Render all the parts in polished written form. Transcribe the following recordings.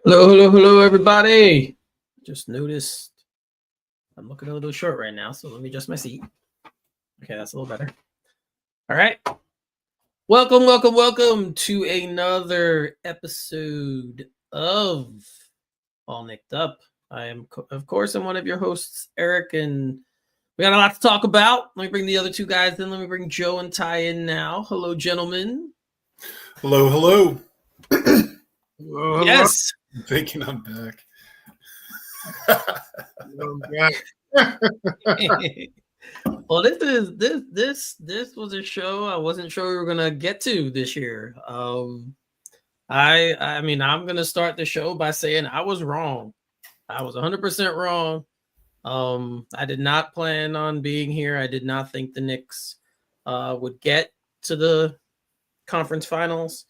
Hello, everybody. Just noticed I'm looking a little short right now, so let me adjust my seat. Okay, that's a little better. All right. Welcome to another episode of All Nicked Up. I am, of course, I'm one of your hosts, Eric, and we got a lot to talk about. Let me bring the other two guys in. Let me bring Joe and Ty in now. Hello, gentlemen. Hello. Yes. I'm thinking I'm back. Well, this was a show I wasn't sure we were gonna get to this year. I mean, I'm gonna start the show by saying I was wrong. I was 100% wrong. I did not plan on being here. I did not think the Knicks would get to the conference finals.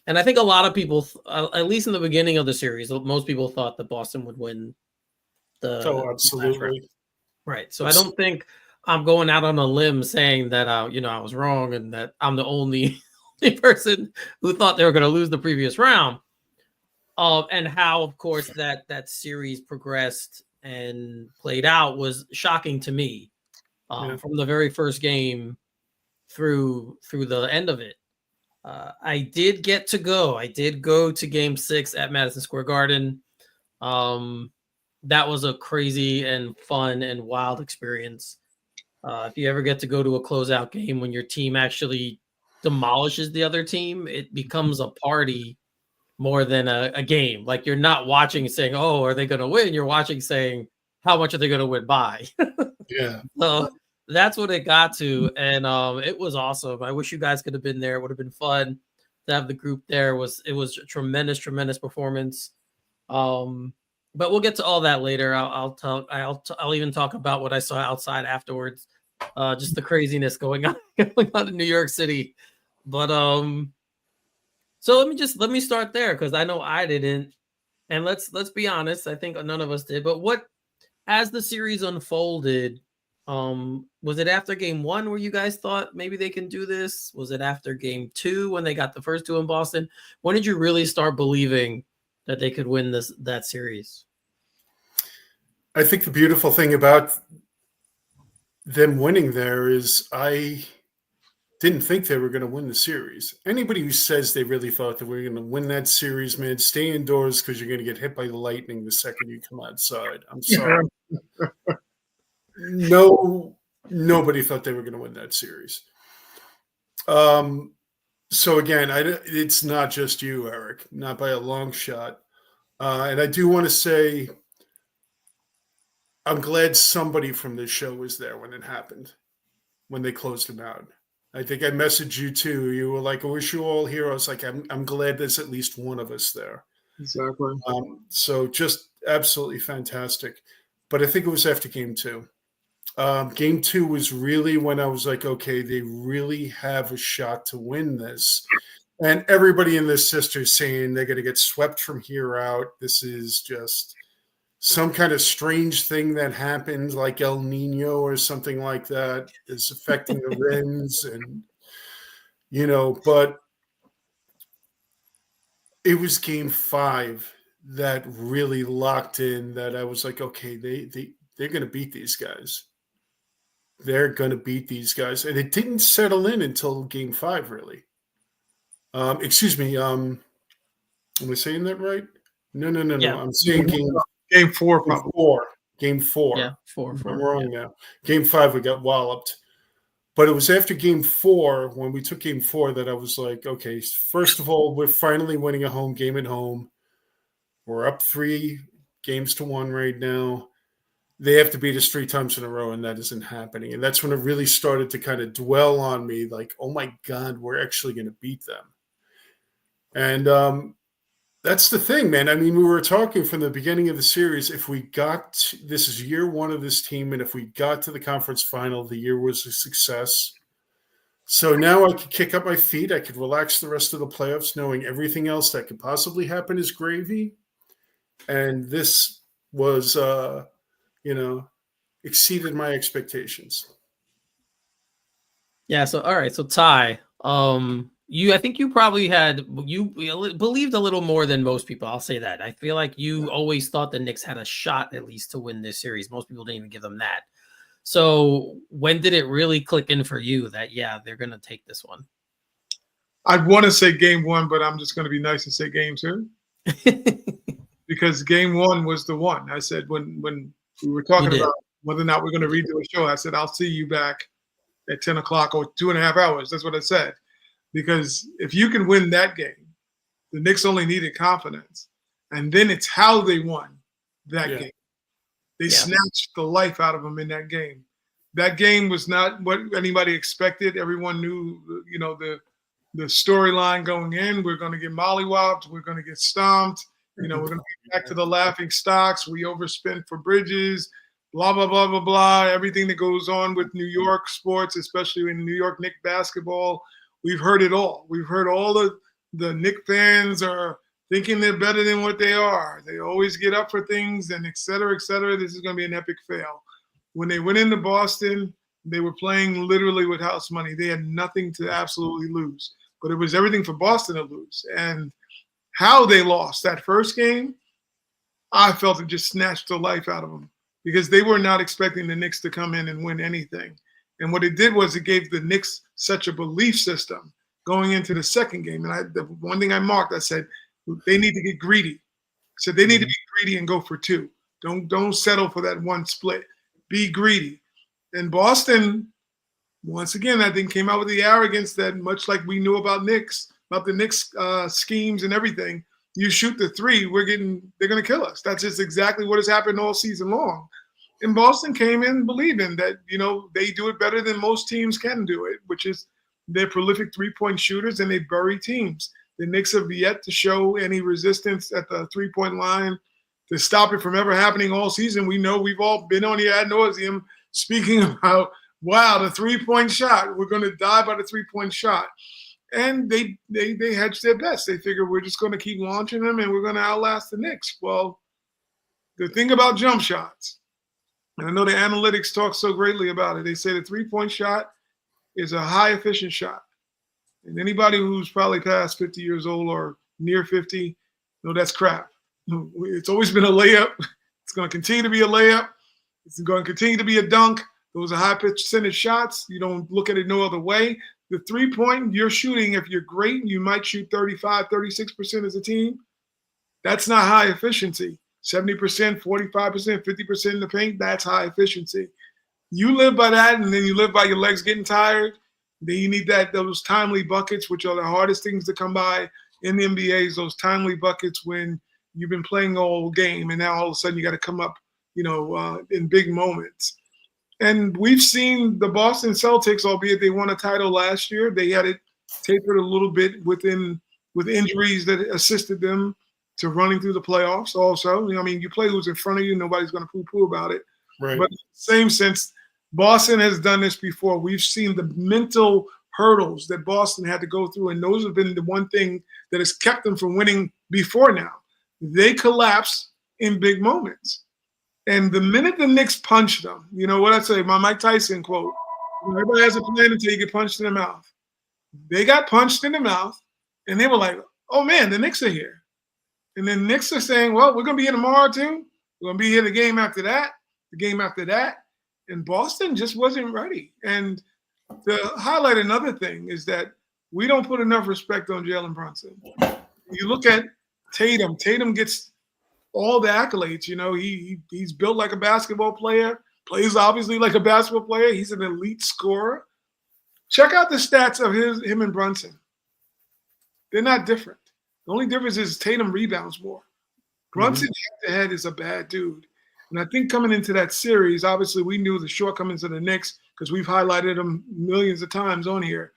And I think a lot of people, at least in the beginning of the series, most people thought that Boston would win the Absolutely. Right. So I don't think I'm going out on a limb saying that I was wrong and that I'm the only person who thought they were going to lose the previous round. And how, of course, that series progressed and played out was shocking to me. From the very first game through the end of it. I did get to go. I did go to Game 6 at Madison Square Garden. That was a crazy and fun and wild experience. If you ever get to go to a closeout game when your team actually demolishes the other team, it becomes a party more than a game. Like you're not watching saying, "Oh, are they going to win?" You're watching saying, "How much are they going to win by?" Yeah. So that's what it got to, and it was awesome. I wish you guys could have been there. It would have been fun to have the group there. It was a tremendous performance. But we'll get to all that later. I'll even talk about what I saw outside afterwards. Just the craziness going on in New York City. But so let me start there because I know I didn't. And let's be honest, I think none of us did. But what as the series unfolded, was it after game 1 where you guys thought maybe they can do this? Was it after game 2 when they got the first 2 in Boston? When did you really start believing that they could win that series? I think the beautiful thing about them winning there is I didn't think they were going to win the series. Anybody who says they really thought that we were going to win that series, man, stay indoors because you're going to get hit by the lightning the second you come outside. I'm sorry. Nobody thought they were going to win that series. So again, it's not just you, Eric, not by a long shot. And I do want to say, I'm glad somebody from this show was there when it happened, when they closed him out. I think I messaged you too. You were like, "I wish you all here." I was like, "I'm glad there's at least one of us there." Exactly. So just absolutely fantastic. But I think it was after game 2. Game 2 was really when I was like, okay, they really have a shot to win this. And everybody in this sister is saying they're going to get swept from here out. This is just some kind of strange thing that happened, like El Nino or something like that, is affecting the rims. And, but it was game 5 that really locked in that I was like, okay, they're going to beat these guys. They're going to beat these guys. And it didn't settle in until game 5, really. Excuse me. Am I saying that right? No. Yeah. I'm saying game 4. Game 4. Yeah, 4. I'm wrong now. Game 5, we got walloped. But it was after game 4, when we took game 4, that I was like, okay, first of all, we're finally winning a home game at home. We're up 3-1 right now. They have to beat us 3 times in a row, and that isn't happening. And that's when it really started to kind of dwell on me, like, oh my God, we're actually going to beat them. And that's the thing, man. I mean, we were talking from the beginning of the series, if we this is year 1 of this team, and if we got to the conference final, the year was a success. So now I could kick up my feet. I could relax the rest of the playoffs, knowing everything else that could possibly happen is gravy. And this was, exceeded my expectations. Yeah. So, all right. So Ty, I think you probably believed a little more than most people. I'll say that. I feel like you always thought the Knicks had a shot at least to win this series. Most people didn't even give them that. So when did it really click in for you that, yeah, they're going to take this one? I'd want to say game one, but I'm just going to be nice and say game two. Because game one was the one. I said when we were talking about whether or not we're going to redo a show, I said, I'll see you back at 10 o'clock or 2.5 hours. That's what I said. Because if you can win that game, the Knicks only needed confidence. And then it's how they won that game. They snatched the life out of them in that game. That game was not what anybody expected. Everyone knew, the storyline going in. We're going to get mollywopped. We're going to get stomped. We're going to get back to the laughing stocks. We overspent for Bridges, blah, blah, blah, blah, blah. Everything that goes on with New York sports, especially in New York Knicks basketball. We've heard it all. We've heard all the Knicks fans are thinking they're better than what they are. They always get up for things and et cetera, et cetera. This is going to be an epic fail. When they went into Boston, they were playing literally with house money. They had nothing to absolutely lose. But it was everything for Boston to lose. And how they lost that first game, I felt it just snatched the life out of them because they were not expecting the Knicks to come in and win anything. And what it did was it gave the Knicks such a belief system going into the second game. And the one thing I marked, I said, they need to get greedy. So they need to be greedy and go for two. Don't settle for that one split. Be greedy. And Boston, once again, I think came out with the arrogance that much like we knew about the Knicks schemes and everything, you shoot the three, they're going to kill us. That's just exactly what has happened all season long. And Boston came in believing that, they do it better than most teams can do it, which is they're prolific three-point shooters and they bury teams. The Knicks have yet to show any resistance at the three-point line to stop it from ever happening all season. We know we've all been on here ad nauseum speaking about, wow, the three-point shot. We're going to die by the three-point shot. And they hedged their bets. They figured we're just going to keep launching them and we're going to outlast the Knicks. Well, the thing about jump shots, and I know the analytics talk so greatly about it, they say the three-point shot is a high-efficient shot. And anybody who's probably past 50 years old or near 50, that's crap. It's always been a layup. It's going to continue to be a layup. It's going to continue to be a dunk. Those are high percentage shots. You don't look at it no other way. The three-point you're shooting, if you're great, you might shoot 35, 36% as a team. That's not high efficiency. 70%, 45%, 50% in the paint, that's high efficiency. You live by that, and then you live by your legs getting tired. Then you need those timely buckets, which are the hardest things to come by in the NBA, is those timely buckets when you've been playing all game, and now all of a sudden you got to come up, in big moments. And we've seen the Boston Celtics, albeit they won a title last year, they had it tapered a little bit with injuries that assisted them to running through the playoffs also. You play who's in front of you, nobody's going to poo-poo about it. Right. But in the same sense, Boston has done this before. We've seen the mental hurdles that Boston had to go through, and those have been the one thing that has kept them from winning before now. They collapse in big moments. And the minute the Knicks punched them, what I say, my Mike Tyson quote, everybody has a plan until you get punched in the mouth. They got punched in the mouth, and they were like, oh, man, the Knicks are here. And then Knicks are saying, well, we're going to be here tomorrow too. We're going to be here the game after that, the game after that. And Boston just wasn't ready. And to highlight another thing is that we don't put enough respect on Jalen Brunson. You look at Tatum. Tatum gets all the accolades. He's built like a basketball player, plays obviously like a basketball player. He's an elite scorer. Check out the stats of him and Brunson. They're not different. The only difference is Tatum rebounds more. Brunson head-to-head is a bad dude. And I think coming into that series, obviously we knew the shortcomings of the Knicks because we've highlighted them millions of times on here.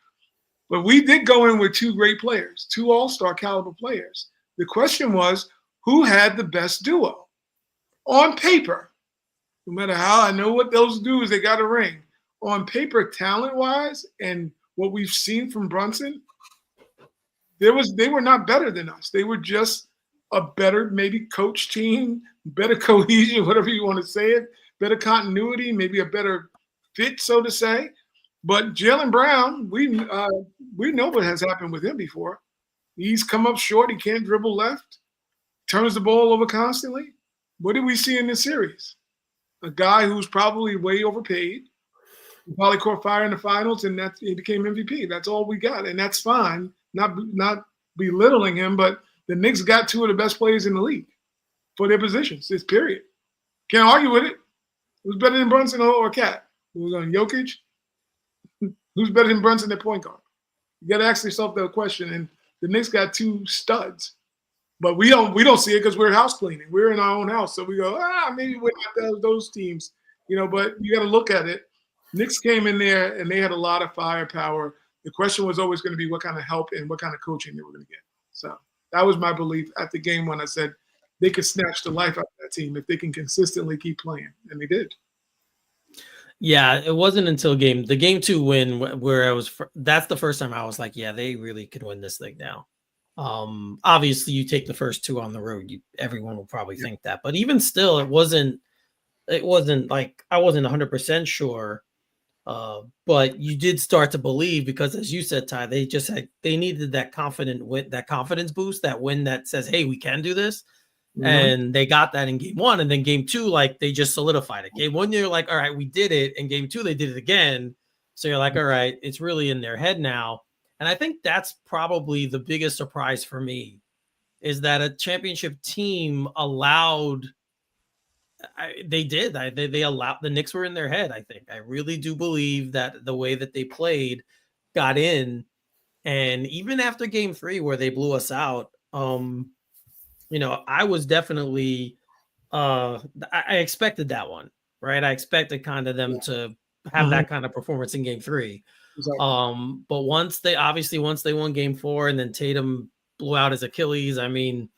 But we did go in with two great players, two all-star caliber players. The question was, who had the best duo? On paper, no matter how I know what those dudes, they got a ring. On paper, talent-wise, and what we've seen from Brunson, they were not better than us. They were just a better, maybe coach team, better cohesion, whatever you want to say it, better continuity, maybe a better fit, so to say. But Jaylen Brown, we know what has happened with him before. He's come up short. He can't dribble left. Turns the ball over constantly. What did we see in this series? A guy who's probably way overpaid. He probably caught fire in the finals, and he became MVP. That's all we got, and that's fine. Not belittling him, but the Knicks got two of the best players in the league for their positions. It's period. Can't argue with it. Who's better than Brunson or Cat? Who's on Jokic? Who's better than Brunson at point guard? You got to ask yourself that question. And the Knicks got two studs, but we don't see it because we're house cleaning. We're in our own house, so we go, maybe we're not those teams, But you got to look at it. Knicks came in there and they had a lot of firepower. The question was always going to be what kind of help and what kind of coaching they were going to get. So that was my belief after game one. I said they could snatch the life out of that team if they can consistently keep playing, and they did. Yeah, it wasn't until the game two win where that's the first time I was like, yeah, they really could win this thing now. Obviously you take the first two on the road, everyone will probably think that, but even still, it wasn't like I wasn't 100% sure. But you did start to believe because, as you said, Ty, they needed that confidence boost, that win that says, hey, we can do this. Mm-hmm. And they got that in game one. And then game two, like they just solidified it. Game one, you're like, all right, we did it. And game two, they did it again. So you're like, all right, it's really in their head now. And I think that's probably the biggest surprise for me is that a championship team allowed they allowed the Knicks were in their head. I think I really do believe that the way that they played got in, and even after game three where they blew us out, I was definitely I expected that one, right? I expected kind of them to have that kind of performance in game three. Exactly. But once they won game four and then Tatum blew out his Achilles, I mean,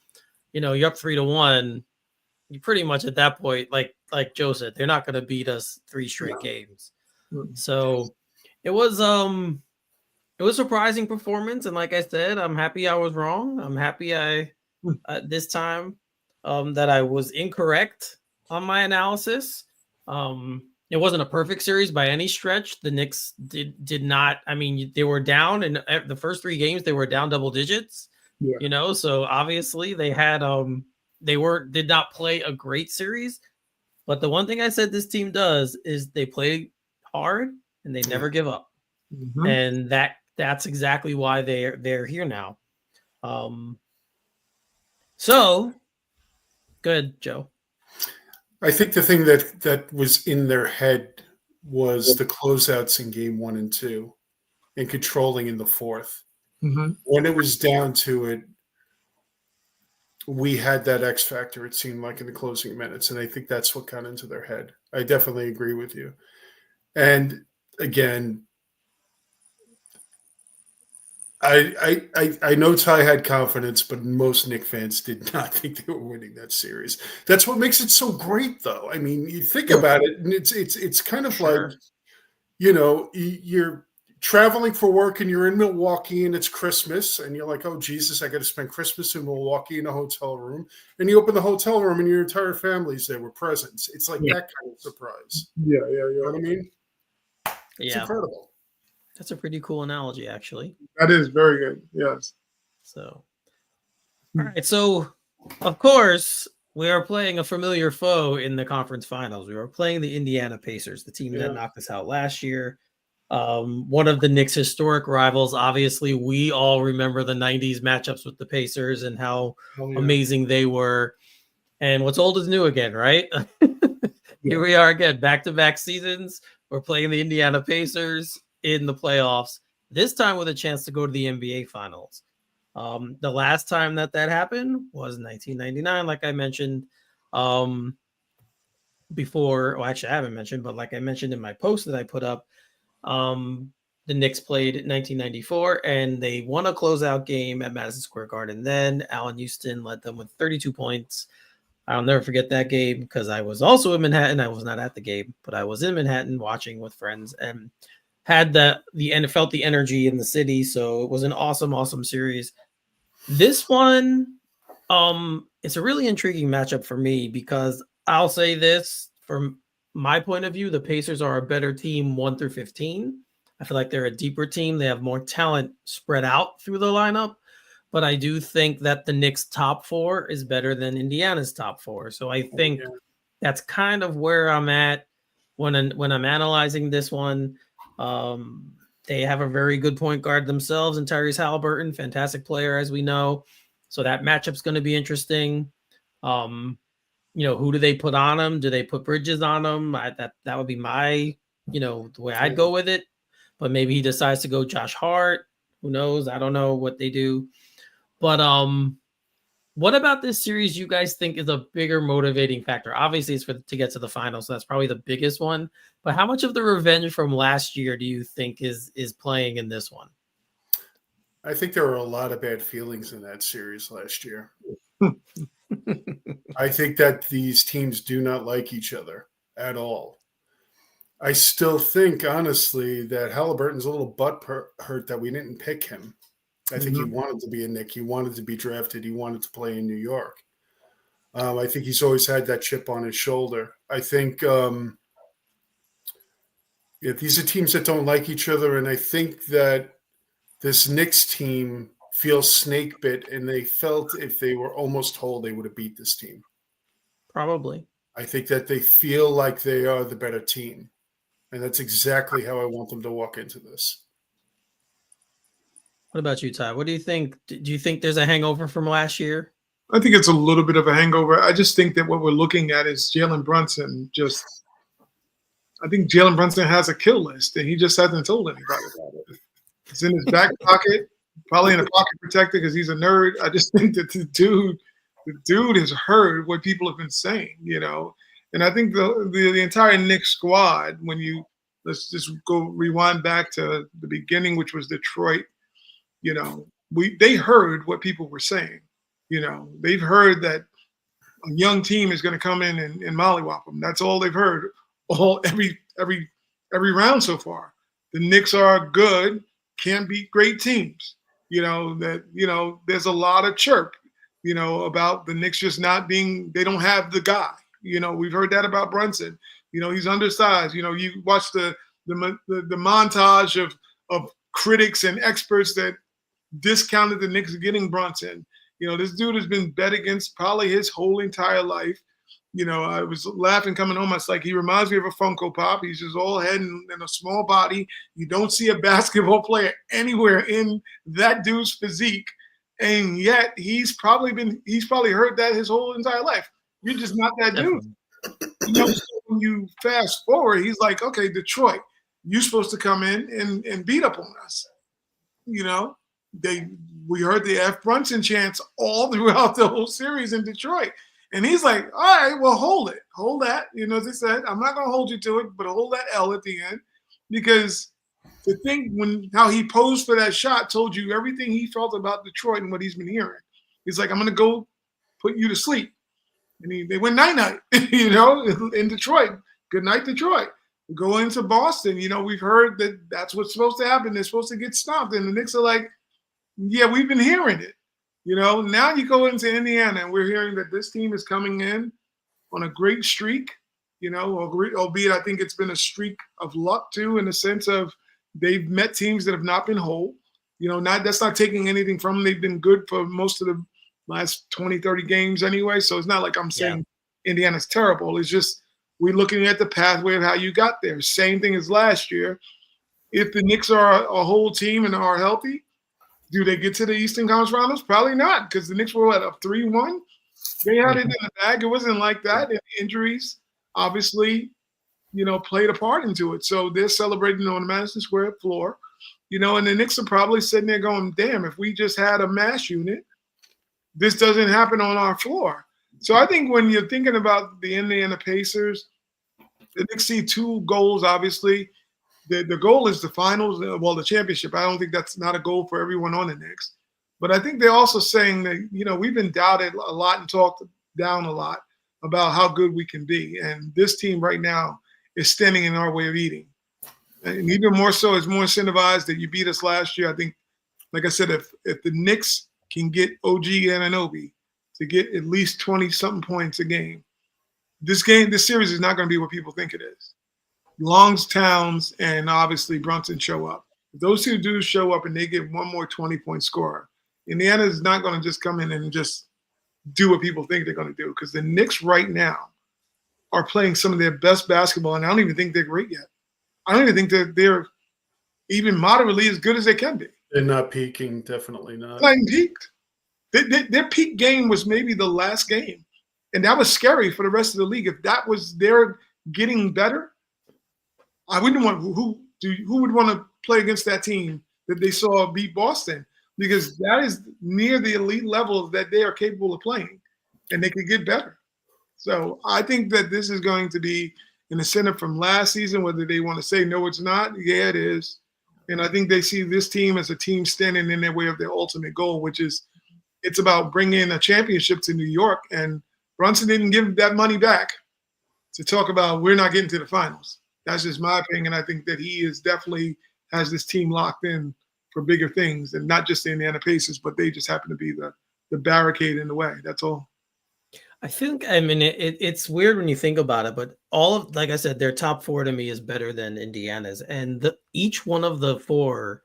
you're up 3-1. You pretty much at that point, like Joe said, they're not going to beat us 3 straight games. So it was a surprising performance. And like I said, I'm happy I was wrong. I'm happy this time that I was incorrect on my analysis. It wasn't a perfect series by any stretch. The Knicks did not. I mean, they were down in the first 3 games. They were down double digits. Yeah. So obviously they had did not play a great series, but the one thing I said this team does is they play hard and they never give up. Mm-hmm. And that's exactly why they're here now. So good, Joe. I think the thing that was in their head was the closeouts in game 1 and 2 and controlling in the fourth. Mm-hmm. When it was down to it, we had that X factor, it seemed like, in the closing minutes. And I think that's what got into their head. I definitely agree with you. And again, I know Ty had confidence, but most Knicks fans did not think they were winning that series. That's what makes it so great, though. I mean, you think about it, and it's kind of like, you're traveling for work and you're in Milwaukee and it's Christmas and you're like, oh, Jesus, I got to spend Christmas in Milwaukee in a hotel room. And you open the hotel room and your entire family's there with presents. It's like that kind of surprise. Yeah. You know what I mean? It's Yeah. incredible. That's a pretty cool analogy, actually. That is very good. Yes. So, all right. So, of course, we are playing a familiar foe in the conference finals. We were playing the Indiana Pacers, the team that knocked us out last year. One of the Knicks' historic rivals. Obviously, we all remember the 90s matchups with the Pacers and how amazing they were. And what's old is new again, right? Here we are again, back-to-back seasons. We're playing the Indiana Pacers in the playoffs, this time with a chance to go to the NBA Finals. The last time that happened was 1999, like I mentioned before. Well, actually, I haven't mentioned, but like I mentioned in my post that I put up, the Knicks played in 1994 and they won a closeout game at Madison Square Garden. Then Allen Houston led them with 32 points. I'll never forget that game because I was also in Manhattan. I was not at the game, but I was in Manhattan watching with friends and had felt the energy in the city. So it was an awesome series. This one, it's a really intriguing matchup for me because I'll say this from my point of view, the Pacers are a better team 1 through 15. I feel like they're a deeper team. They have more talent spread out through the lineup. But I do think that the Knicks' top 4 is better than Indiana's top 4. So I think that's kind of where I'm at when I'm analyzing this one. They have a very good point guard themselves in Tyrese Halliburton, fantastic player, as we know. So that matchup's going to be interesting. Who do they put on him? Do they put Bridges on him? That would be my, the way I'd go with it. But maybe he decides to go Josh Hart. Who knows? I don't know what they do. But what about this series you guys think is a bigger motivating factor? Obviously, it's to get to the finals, so that's probably the biggest one. But how much of the revenge from last year do you think is playing in this one? I think there were a lot of bad feelings in that series last year. I think that these teams do not like each other at all. I still think, honestly, that Halliburton's a little butt hurt that we didn't pick him. I think he wanted to be a Knick. He wanted to be drafted. He wanted to play in New York. I think he's always had that chip on his shoulder. I think these are teams that don't like each other, and I think that this Knicks team feels snake bit, and they felt if they were almost whole, they would have beat this team. Probably. I think that they feel like they are the better team, and that's exactly how I want them to walk into this. What about you, Ty? What do you think? Do you think there's a hangover from last year? I think it's a little bit of a hangover. I just think that what we're looking at is Jalen Brunson. I think Jalen Brunson has a kill list, and he just hasn't told anybody about it. It's in his back pocket, probably in a pocket protector because he's a nerd. I just think that the dude has heard what people have been saying, And I think the entire Knicks squad, let's just go rewind back to the beginning, which was Detroit. They heard what people were saying. They've heard that a young team is going to come in and mollywop them. That's all they've heard every round so far. The Knicks are good, can't beat great teams. There's a lot of chirp, about the Knicks just not being, they don't have the guy. We've heard that about Brunson. He's undersized. You watch the montage of critics and experts that discounted the Knicks getting Brunson. This dude has been bet against probably his whole entire life. I was laughing coming home. I was like, he reminds me of a Funko Pop. He's just all head and a small body. You don't see a basketball player anywhere in that dude's physique. And yet he's probably heard that his whole entire life. You're just not that dude. So when you fast forward, he's like, okay, Detroit, you're supposed to come in and beat up on us. We heard the F. Brunson chants all throughout the whole series in Detroit. And he's like, all right, well, hold it. Hold that. As I said, I'm not going to hold you to it, but hold that L at the end. Because the thing, how he posed for that shot told you everything he felt about Detroit and what he's been hearing. He's like, I'm going to go put you to sleep. And they went night-night, in Detroit. Good night, Detroit. We go into Boston. We've heard that that's what's supposed to happen. They're supposed to get stomped. And the Knicks are like, yeah, we've been hearing it. Now you go into Indiana and we're hearing that this team is coming in on a great streak, albeit I think it's been a streak of luck too, in the sense of they've met teams that have not been whole. That's not taking anything from them. They've been good for most of the last 20, 30 games anyway. So it's not like I'm saying Indiana's terrible. It's just we're looking at the pathway of how you got there. Same thing as last year. If the Knicks are a whole team and are healthy, do they get to the Eastern Conference Finals? Probably not, because the Knicks were at a 3-1. They had it in the bag. It wasn't like that. And injuries, obviously, played a part into it. So they're celebrating on the Madison Square floor, and the Knicks are probably sitting there going, damn, if we just had a mass unit, this doesn't happen on our floor. So I think when you're thinking about the Indiana Pacers, the Knicks see 2 goals, obviously. The goal is the finals, the championship. I don't think that's not a goal for everyone on the Knicks. But I think they're also saying that, we've been doubted a lot and talked down a lot about how good we can be. And this team right now is standing in our way of eating. And even more so, it's more incentivized that you beat us last year. I think, like I said, if the Knicks can get OG Anunoby to get at least 20-something points a game, this series is not going to be what people think it is. Longs, Towns, and obviously Brunson show up. If those two dudes show up and they get one more 20-point scorer, Indiana is not going to just come in and just do what people think they're going to do, because the Knicks right now are playing some of their best basketball, and I don't even think they're great yet. I don't even think that they're even moderately as good as they can be. They're not peaking, definitely not. They haven't peaked. Their peak game was maybe the last game, and that was scary for the rest of the league. If that was their getting better, I wouldn't want who would want to play against that team that they saw beat Boston, because that is near the elite levels that they are capable of playing, and they could get better. So I think that this is going to be an incentive from last season, whether they want to say no, it's not. Yeah, it is. And I think they see this team as a team standing in their way of their ultimate goal, which is it's about bringing a championship to New York. And Brunson didn't give that money back to talk about we're not getting to the finals. That's just my opinion. I think that he is definitely has this team locked in for bigger things, and not just the Indiana Pacers, but they just happen to be the barricade in the way. That's all. I mean, it's weird when you think about it, but like I said, their top four to me is better than Indiana's, and each one of the four,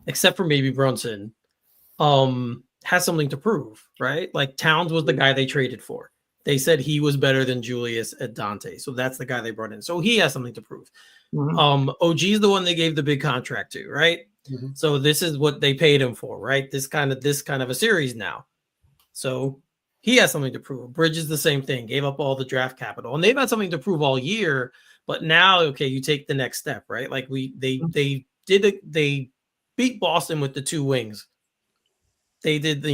except for maybe Brunson, has something to prove, right? Like Towns was the guy they traded for. They said he was better than Julius at Dante, so that's the guy they brought in. So he has something to prove. Mm-hmm. OG is the one they gave the big contract to, right? Mm-hmm. So this is what they paid him for, right? This kind of a series now. So he has something to prove. Bridges the same thing, gave up all the draft capital, and they've had something to prove all year. But now, okay, you take the next step, right? Like they beat Boston with the two wings. They did,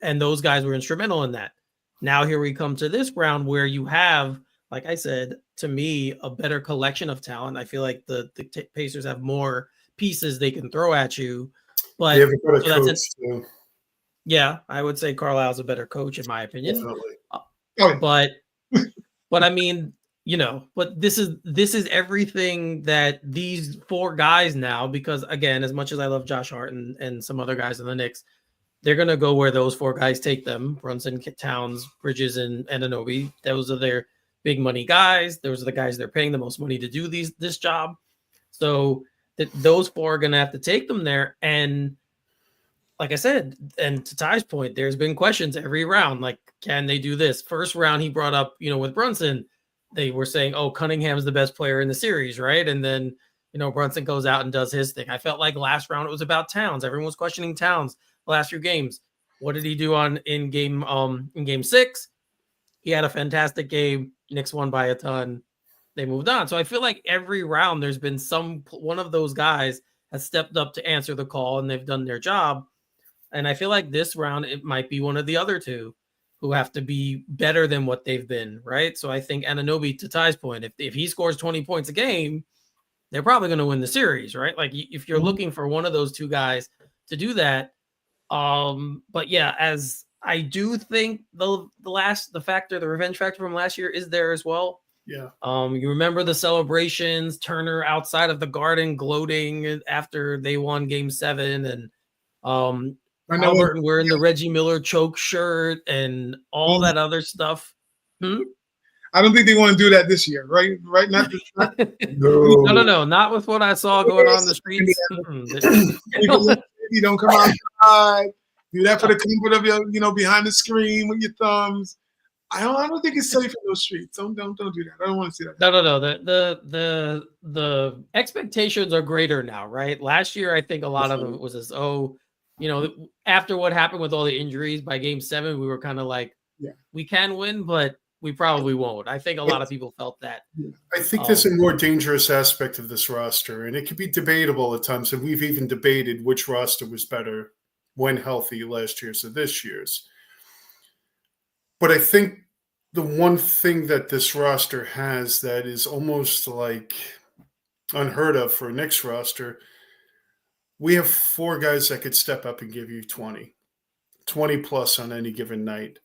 and those guys were instrumental in that. Now here we come to this round where you have, like I said, to me, a better collection of talent. I feel like the Pacers have more pieces they can throw at you. But they have a better coach too. Yeah, I would say Carlisle's a better coach in my opinion. Definitely. But I mean, but this is everything that these four guys now, because again, as much as I love Josh Hart and some other guys in the Knicks, they're going to go where those four guys take them. Brunson, Towns, Bridges, and Anunoby. Those are their big money guys. Those are the guys they're paying the most money to do this job. So those four are going to have to take them there. And like I said, and to Ty's point, there's been questions every round. Like, can they do this? First round, he brought up, with Brunson, they were saying, oh, Cunningham's the best player in the series, right? And then, Brunson goes out and does his thing. I felt like last round it was about Towns. Everyone was questioning Towns the last few games. What did he do in game 6? He had a fantastic game. Knicks won by a ton. They moved on. So I feel like every round there's been one of those guys has stepped up to answer the call, and they've done their job. And I feel like this round, it might be one of the other two who have to be better than what they've been, right? So I think Anunoby, to Ty's point, if he scores 20 points a game, they're probably going to win the series, right? Like if you're looking for one of those two guys to do that. But yeah, as I do think the revenge factor from last year is there as well. Yeah. You remember the celebrations, Turner outside of the Garden gloating after they won Game 7, and Albert wearing the Reggie Miller choke shirt and all that other stuff. I don't think they want to do that this year, right? Right? Not this time. No. Not with what I saw going on the streets. You don't come outside. Do that for the comfort of your, behind the screen with your thumbs. I don't think it's safe in those streets. Don't do that. I don't want to see that. No. The expectations are greater now, right? Last year, I think a lot of it was after what happened with all the injuries by Game 7, we were kind of like, we can win, but we probably won't. I think a lot of people felt that. I think there's a more dangerous aspect of this roster, and it could be debatable at times. And we've even debated which roster was better when healthy last year's or this year's. But I think the one thing that this roster has that is almost like unheard of for a Knicks roster, we have 4 guys that could step up and give you 20 plus on any given night.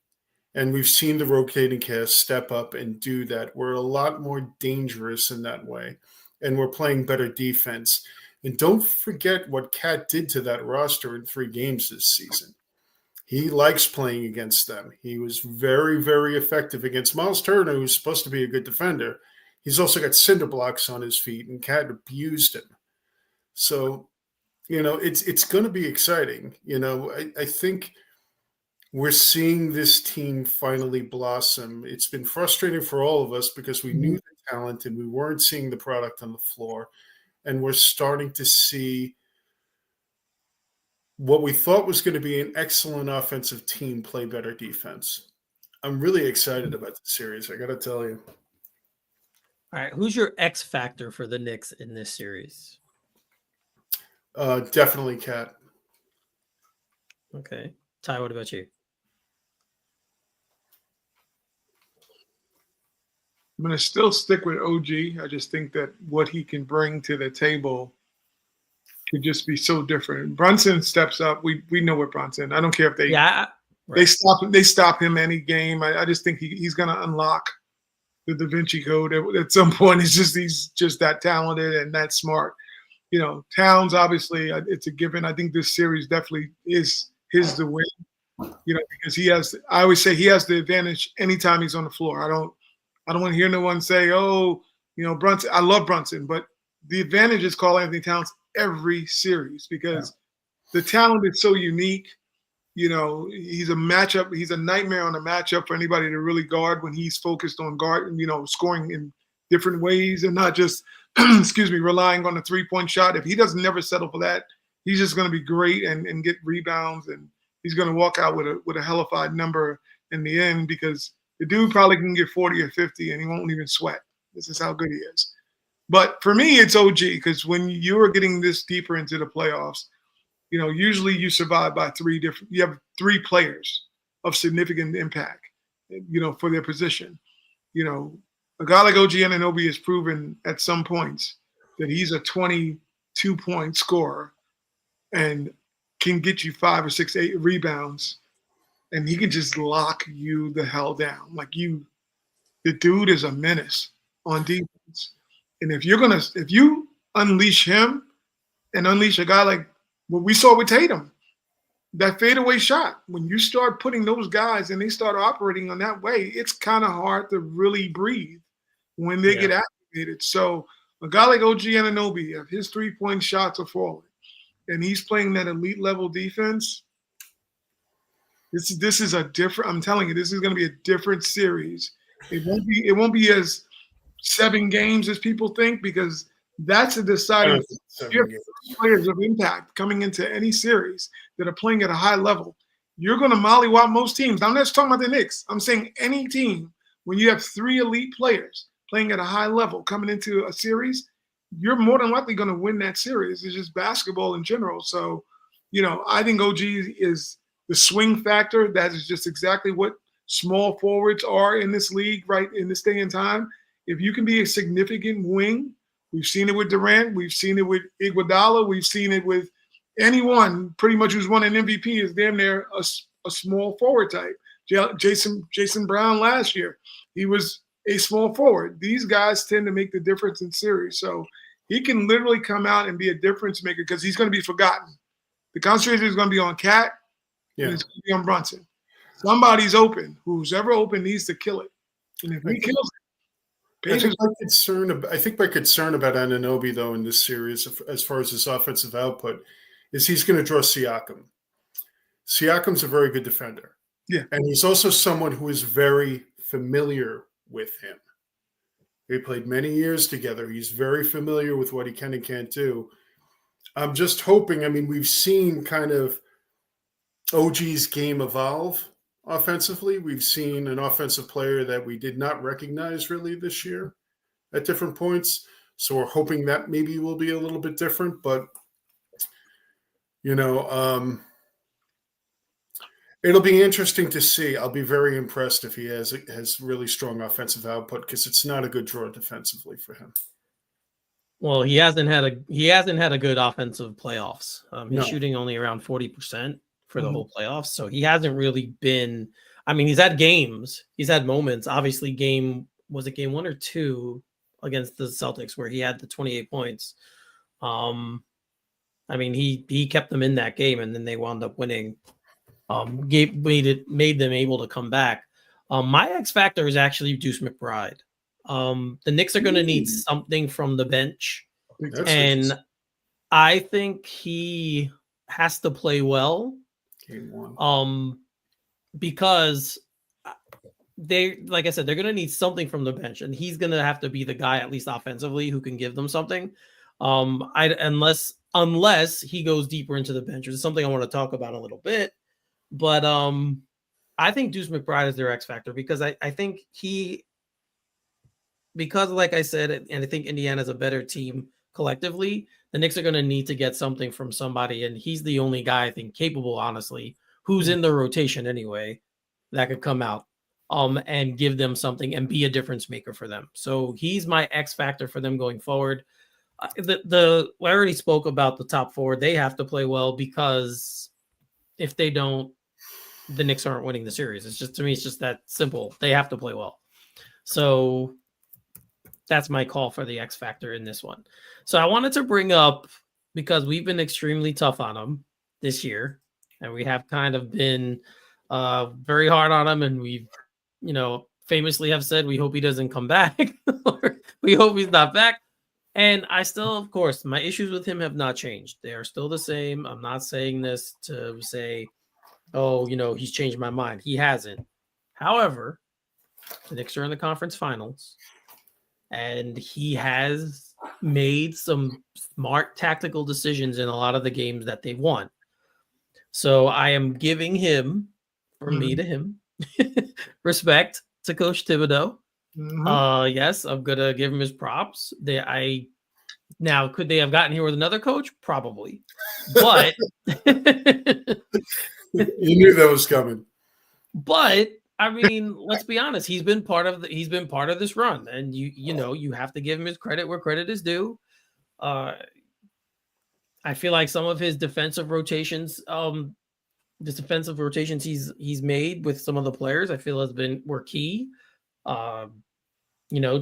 And we've seen the rotating cast step up and do that. We're a lot more dangerous in that way. And we're playing better defense. And don't forget what Cat did to that roster in 3 games this season. He likes playing against them. He was very, very effective against Miles Turner, who's supposed to be a good defender. he's also got cinder blocks on his feet, and Cat abused him. So, it's going to be exciting. I think we're seeing this team finally blossom. It's been frustrating for all of us because we knew the talent and we weren't seeing the product on the floor. And we're starting to see what we thought was going to be an excellent offensive team play better defense. I'm really excited about the series, I got to tell you. All right, who's your X factor for the Knicks in this series? Definitely Cat. Okay. Ty, what about you? I'm going to still stick with OG. I just think that what he can bring to the table could just be so different. Brunson steps up. We know what Brunson. I don't care if they stop him any game. I just think he's going to unlock the Da Vinci Code at some point. He's just that talented and that smart. Towns, obviously, it's a given. I think this series definitely is his to win. Because I always say he has the advantage anytime he's on the floor. I don't want to hear no one say, Brunson. I love Brunson, but the advantage is Karl Anthony Towns every series because the talent is so unique. He's a matchup. He's a nightmare on a matchup for anybody to really guard when he's focused on scoring in different ways and not just, relying on the 3-point shot. If he doesn't never settle for that, he's just going to be great and get rebounds, and he's going to walk out with a hellified number in the end because the dude probably can get 40 or 50 and he won't even sweat. This is how good he is. But for me, it's OG because when you are getting this deeper into the playoffs, usually you survive by you have three players of significant impact, for their position. A guy like OG Anunoby has proven at some points that he's a 22-point scorer and can get you 5 or 6, 8 rebounds, and he can just lock you the hell down. The dude is a menace on defense. And if you unleash him and unleash a guy like what we saw with Tatum, that fadeaway shot, when you start putting those guys and they start operating on that way, it's kind of hard to really breathe when they get activated. So a guy like OG Anunoby, if his 3-point shots are falling and he's playing that elite level defense, this is a different, I'm telling you, this is going to be a different series. It won't be as 7 games as people think because that's a deciding players of impact coming into any series that are playing at a high level. You're going to mollywop most teams. I'm not just talking about the Knicks. I'm saying any team, when you have 3 elite players playing at a high level coming into a series, you're more than likely going to win that series. It's just basketball in general. So, I think OG is the swing factor. That is just exactly what small forwards are in this league, right, in this day and time. If you can be a significant wing, we've seen it with Durant, we've seen it with Iguodala, we've seen it with anyone pretty much who's won an MVP is damn near a small forward type. Jason Brown last year, he was a small forward. These guys tend to make the difference in series. So he can literally come out and be a difference maker because he's going to be forgotten. The concentration is going to be on Cat and it's going to be on Brunson. Somebody's open. Who's ever open needs to kill it. And if he kills it, I think my concern about Anunoby, though, in this series, as far as his offensive output, is he's going to draw Siakam. Siakam's a very good defender. Yeah. And he's also someone who is very familiar with him. They played many years together. He's very familiar with what he can and can't do. I'm just hoping, we've seen kind of OG's game evolve offensively. We've seen an offensive player that we did not recognize really this year at different points. So we're hoping that maybe will be a little bit different, but it'll be interesting to see. I'll be very impressed if he has really strong offensive output because it's not a good draw defensively for him. Well, he hasn't had a good offensive playoffs. He's shooting only around 40% for the whole playoffs, so he hasn't really been. He's had games, he's had moments. Obviously, game 1 or 2 against the Celtics where he had the 28 points. He kept them in that game, and then they wound up winning. Made them able to come back. My X factor is actually Deuce McBride. The Knicks are going to need something from the bench. That's And I think he has to play well. Game one. Because like I said, they're going to need something from the bench, and he's going to have to be the guy, at least offensively, who can give them something. Unless he goes deeper into the bench, which is something I want to talk about a little bit. But I think Deuce McBride is their X factor because I think because like I said, and I think Indiana's a better team collectively, the Knicks are going to need to get something from somebody, and he's the only guy I think capable, honestly, who's in the rotation anyway, that could come out and give them something and be a difference maker for them. So he's my X factor for them going forward. I already spoke about the top four. They have to play well because if they don't, the Knicks aren't winning the series. It's just, to me, it's just that simple. They have to play well. So that's my call for the X factor in this one. So I wanted to bring up, because we've been extremely tough on them this year, and we have kind of been very hard on him, and we've, famously have said we hope he doesn't come back, or we hope he's not back. And I still, of course, my issues with him have not changed. They are still the same. I'm not saying this to say, oh, he's changed my mind. He hasn't. However, the Knicks are in the conference finals, and he has made some smart tactical decisions in a lot of the games that they won. So I am giving him, me to him, respect to Coach Thibodeau. Yes, I'm gonna give him his props. Now, could they have gotten here with another coach? Probably, but you knew that was coming. But I mean, let's be honest. He's been part of this run, and you have to give him his credit where credit is due. I feel like some of his defensive rotations, he's made with some of the players, I feel were key.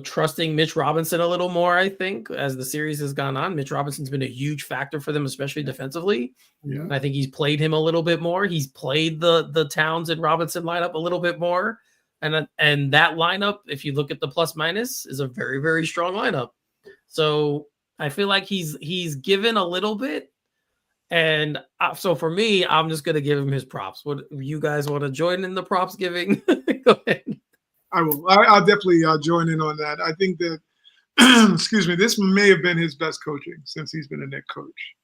Trusting Mitch Robinson a little more, I think, as the series has gone on. Mitch Robinson's been a huge factor for them, especially defensively. Yeah. And I think he's played him a little bit more. He's played the Towns and Robinson lineup a little bit more. And that lineup, if you look at the plus minus, is a very, very strong lineup. So I feel like he's given a little bit. And so for me, I'm just going to give him his props. What you guys want to join in the props giving? Go ahead. I will. I'll definitely join in on that. I think that, excuse me, this may have been his best coaching since he's been a Knicks coach.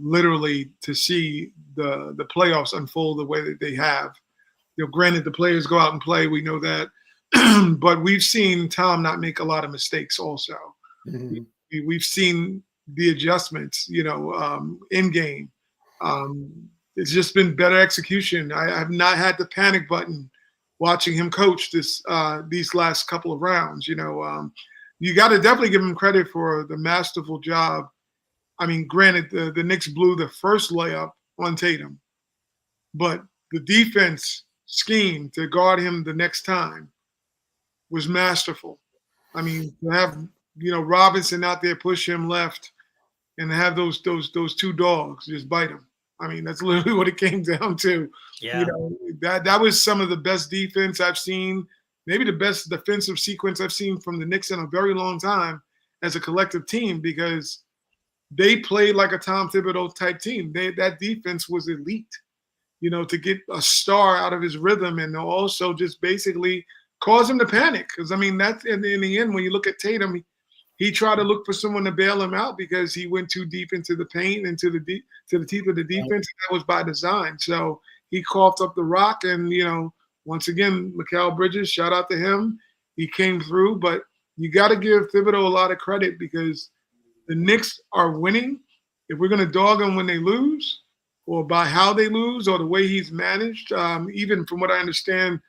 Literally, to see the playoffs unfold the way that they have. Granted, the players go out and play. We know that. But we've seen Tom not make a lot of mistakes also. Mm-hmm. We've seen the adjustments, in game. It's just been better execution. I have not had the panic button watching him coach these last couple of rounds. You got to definitely give him credit for the masterful job. I mean, granted, the Knicks blew the first layup on Tatum, but the defense scheme to guard him the next time was masterful. I mean, to have Robinson out there push him left, and have those two dogs just bite him. I mean, that's literally what it came down to. Yeah. That was some of the best defense I've seen, maybe the best defensive sequence I've seen from the Knicks in a very long time as a collective team, because they played like a Tom Thibodeau type team. That defense was elite, to get a star out of his rhythm and also just basically cause him to panic. Because, I mean, that's in the end, when you look at Tatum, he tried to look for someone to bail him out because he went too deep into the paint, into the teeth of the defense. And that was by design. So he coughed up the rock, and once again, Mikal Bridges, shout out to him. He came through, but you got to give Thibodeau a lot of credit because the Knicks are winning. If we're going to dog them when they lose, or by how they lose, or the way he's managed, even from what I understand,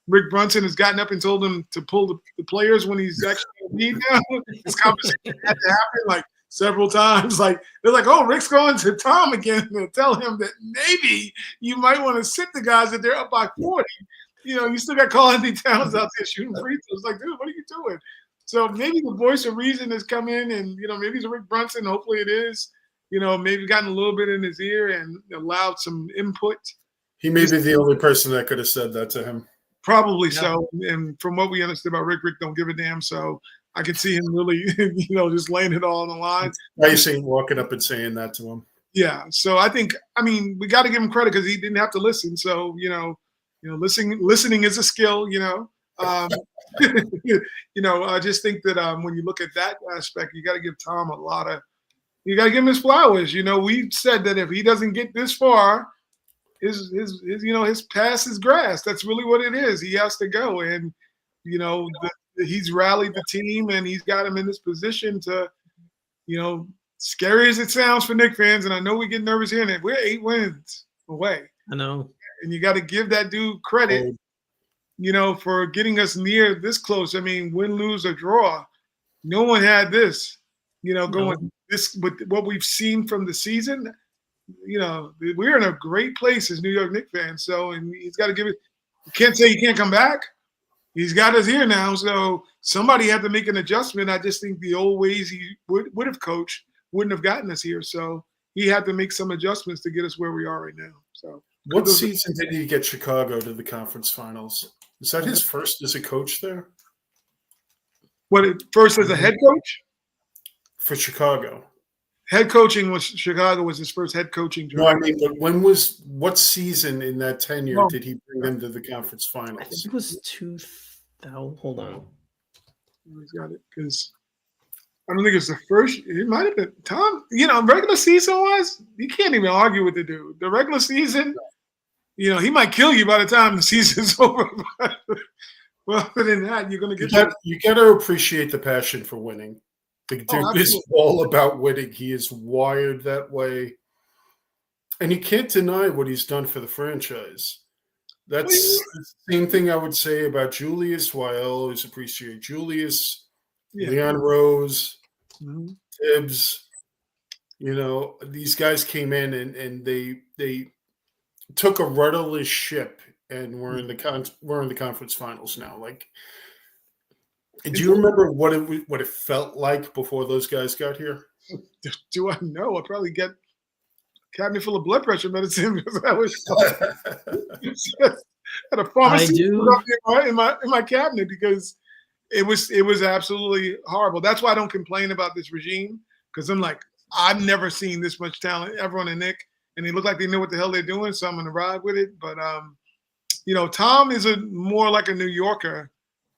Rick Brunson has gotten up and told him to pull the players when he's actually in need now. This conversation had to happen like several times. Like, they're like, oh, Rick's going to Tom again to tell him that maybe you might want to sit the guys that they're up by 40. You still got Karl-Anthony Towns out there shooting free throws. Like, dude, what are you doing? So maybe the voice of reason has come in, and, maybe it's Rick Brunson. Hopefully it is. Maybe gotten a little bit in his ear and allowed some input. He may be the only person that could have said that to him. Probably so. And from what we understood about Rick don't give a damn. So I could see him really, just laying it all on the line. Why you saying walking up and saying that to him? Yeah. So I mean, we got to give him credit because he didn't have to listen. So, listening is a skill, I just think that when you look at that aspect, you got to give Tom you got to give him his flowers. We said that if he doesn't get this far, his pass is grass. That's really what it is. He has to go. And, he's rallied the team and he's got him in this position to, scary as it sounds for Knicks fans. And I know we get nervous hearing it. We're 8 wins away. I know. And you got to give that dude credit, for getting us near this close. I mean, win, lose, or draw. No one had this, going this with what we've seen from the season. We're in a great place as New York Knicks fans. So, and he's got to give it. You can't say he can't come back. He's got us here now. So somebody had to make an adjustment. I just think the old ways he would have coached wouldn't have gotten us here. So he had to make some adjustments to get us where we are right now. So what season did he get Chicago to the conference finals? Is that his first as a coach there? First as a head coach? For Chicago. Head coaching Chicago was his first head coaching job. No, I mean, but what season in that tenure did he bring them to the conference finals? I think it was 2000. Hold on. He's got it because I don't think it's the first. It might have been Tom. Regular season wise, you can't even argue with the dude. The regular season, he might kill you by the time the season's over. Well, other than that, you're going to get. You got to appreciate the passion for winning. The dude is all about winning. He is wired that way. And you can't deny what he's done for the franchise. That's the same thing I would say about Julius, why I always appreciate Julius, Leon Rose, Tibbs. These guys came in and they took a rudderless ship and we're in the conference finals now. Like, do you remember what it felt like before those guys got here? Do I know? I probably get a cabinet full of blood pressure medicine because I was at a pharmacy in my cabinet because it was absolutely horrible. That's why I don't complain about this regime because I'm like, I've never seen this much talent ever on a Knick, and they look like they know what the hell they're doing, so I'm going to ride with it. But Tom is more like a New Yorker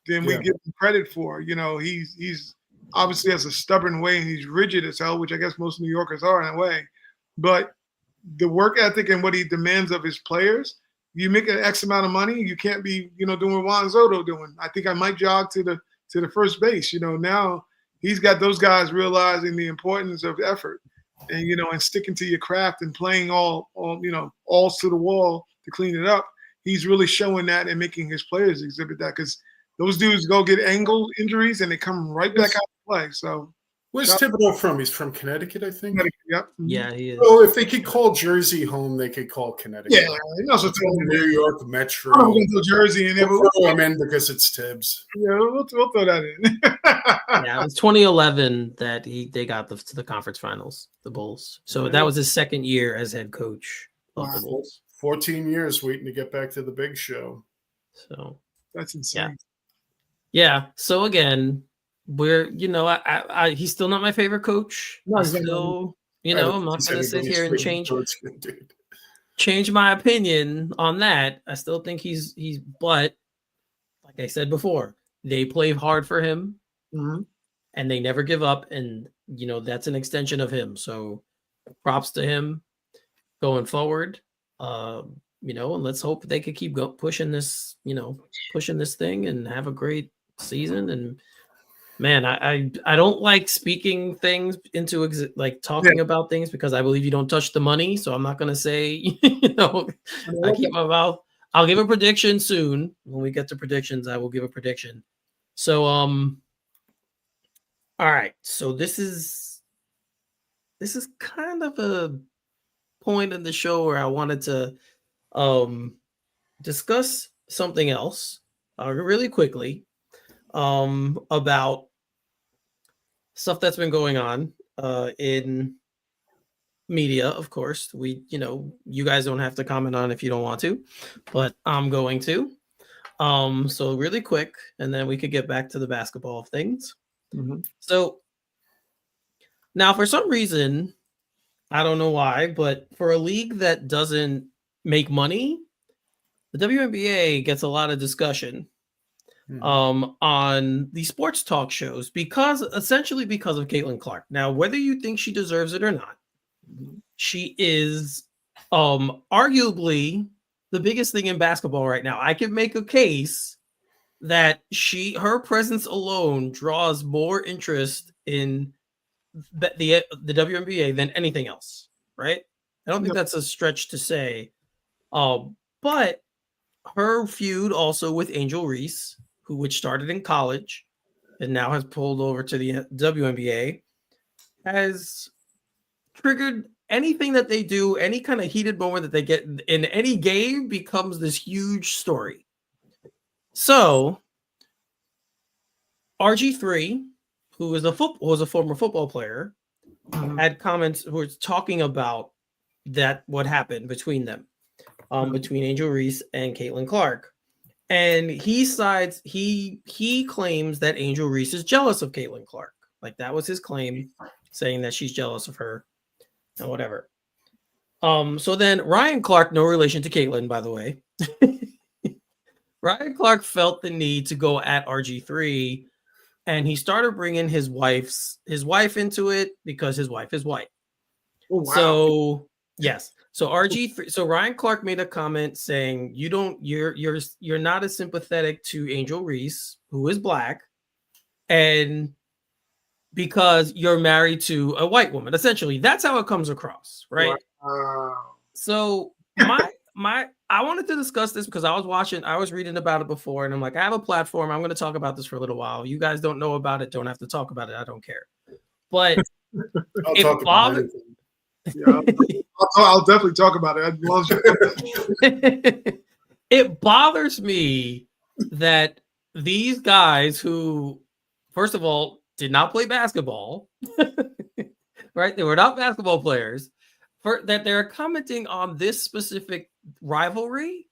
than we give him credit for. He's obviously has a stubborn way and he's rigid as hell, which I guess most New Yorkers are in a way. But the work ethic and what he demands of his players, you make an X amount of money, you can't be, doing what Juan Soto doing. I think I might jog to the first base. Now he's got those guys realizing the importance of effort and, and sticking to your craft and playing all to the wall to clean it up. He's really showing that and making his players exhibit that because those dudes go get ankle injuries and they come right back out to play. So where's Thibodeau from? He's from Connecticut, I think. Yep. Yeah, he is. So if they could call Jersey home, they could call Connecticut. Yeah, he also told New York Metro. I'm going to Jersey and we'll throw him in because it's Tibbs. Yeah, we'll throw that in. Yeah, it was 2011 that they got to the conference finals, the Bulls. So that was his second year as head coach of the Bulls. 14 years waiting to get back to the big show. So that's insane. Yeah. So again, we're he's still not my favorite coach. No, still, I'm not gonna sit here and change my opinion on that. I still think he's but like I said before, they play hard for him and they never give up, and that's an extension of him. So props to him going forward. And let's hope they could keep pushing this thing and have a great season. And man, I don't like speaking things into talking about things because I believe you don't touch the money. So I'm not going to say, I keep my mouth. I'll give a prediction soon. When we get to predictions, I will give a prediction. So, all right. So this is kind of a point in the show where I wanted to discuss something else really quickly about stuff that's been going on in media. Of course, you guys don't have to comment on if you don't want to, but I'm going to. So really quick, and then we could get back to the basketball of things. Mm-hmm. So now, for some reason, I don't know why, but for a league that doesn't make money, the WNBA gets a lot of discussion on the sports talk shows essentially because of Caitlin Clark. Now, whether you think she deserves it or not, she is arguably the biggest thing in basketball right now. I can make a case that her presence alone draws more interest in the WNBA than anything else, right? I don't think that's a stretch to say. But her feud also with Angel Reese, which started in college and now has pulled over to the WNBA, has triggered anything that they do, any kind of heated moment that they get in any game becomes this huge story. So RG3, who was a former football player, had comments who were talking about what happened between them, between Angel Reese and Caitlin Clark. And he claims that Angel Reese is jealous of Caitlin Clark. Like, that was his claim, saying that she's jealous of her and whatever. So then Ryan Clark, no relation to Caitlin, by the way. Ryan Clark felt the need to go at RG3, and he started bringing his wife into it because his wife is white. Oh, wow. So yes. So RG3. So Ryan Clark made a comment saying, you're not as sympathetic to Angel Reese, who is black, and because you're married to a white woman. Essentially, that's how it comes across, right? Wow. So I wanted to discuss this because I was reading about it before, and I'm like, I have a platform. I'm going to talk about this for a little while. You guys don't know about it, don't have to talk about it. I don't care. But I'll talk about it. Yeah, I'll definitely talk about it. I'd love to. It bothers me that these guys who, first of all, did not play basketball, right? They were not basketball players, that they're commenting on this specific rivalry.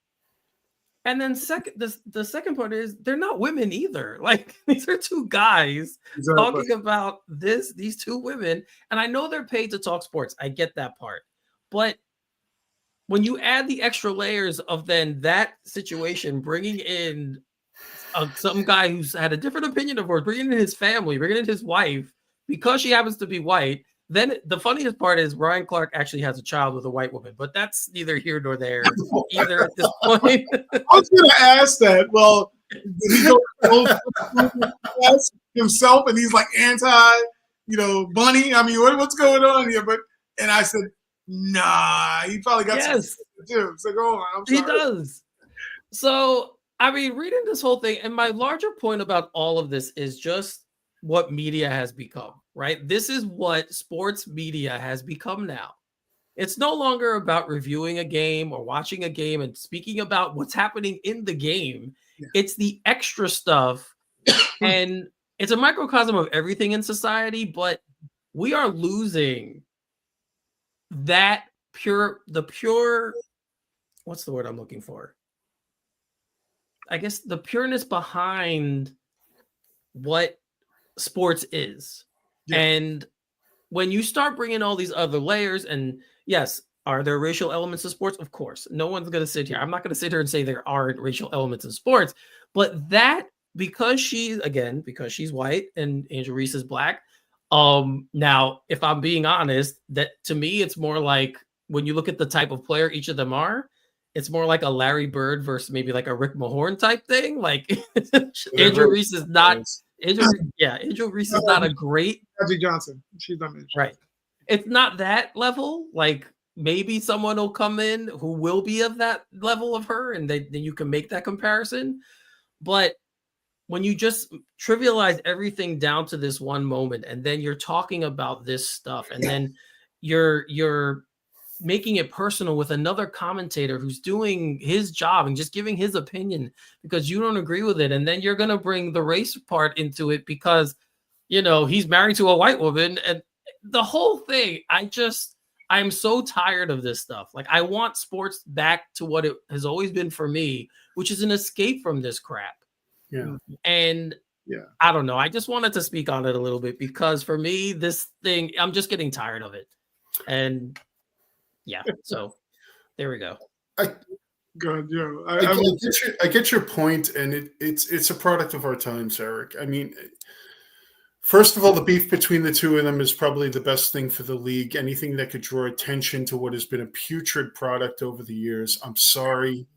And then the second part is they're not women either. Like, these are two guys talking about these two women. And I know they're paid to talk sports. I get that part. But when you add the extra layers of then that situation, bringing in some guy who's had a different opinion of her, bringing in his family, bringing in his wife, because she happens to be white, then the funniest part is Ryan Clark actually has a child with a white woman, but that's neither here nor there either at this point. I was going to ask that. Well, did he go himself and he's like bunny? I mean, what's going on here? And I said, nah, he probably got something to do. So go on. I'm sorry. He does. So, I mean, reading this whole thing, and my larger point about all of this is just what media has become, right? This is what sports media has become now. It's no longer about reviewing a game or watching a game and speaking about what's happening in the game. Yeah. It's the extra stuff. And it's a microcosm of everything in society, but we are losing the pure, what's the word I'm looking for? I guess the pureness behind what sports is. Yeah. And when you start bringing all these other layers, and yes, are there racial elements of sports? Of course. No one's going to sit here. I'm not going to sit here and say there aren't racial elements in sports, but that, because she's white and Angel Reese is black. Now, if I'm being honest, that to me, it's more like when you look at the type of player each of them are, it's more like a Larry Bird versus maybe like a Rick Mahorn type thing. Like Angel Reese is not. Angel Reese is not a great. Magic Johnson. She's not mentioned. Right. It's not that level. Like, maybe someone will come in who will be of that level of her, and then you can make that comparison. But when you just trivialize everything down to this one moment, and then you're talking about this stuff, and then you're making it personal with another commentator who's doing his job and just giving his opinion because you don't agree with it. And then you're going to bring the race part into it because, he's married to a white woman, and the whole thing. I'm so tired of this stuff. Like, I want sports back to what it has always been for me, which is an escape from this crap. Yeah. And I don't know. I just wanted to speak on it a little bit because for me, this thing, I'm just getting tired of it. And yeah, so there we go. God, Joe. I get your point, and it's a product of our times, Eric. I mean, first of all, the beef between the two of them is probably the best thing for the league. Anything that could draw attention to what has been a putrid product over the years. I'm sorry.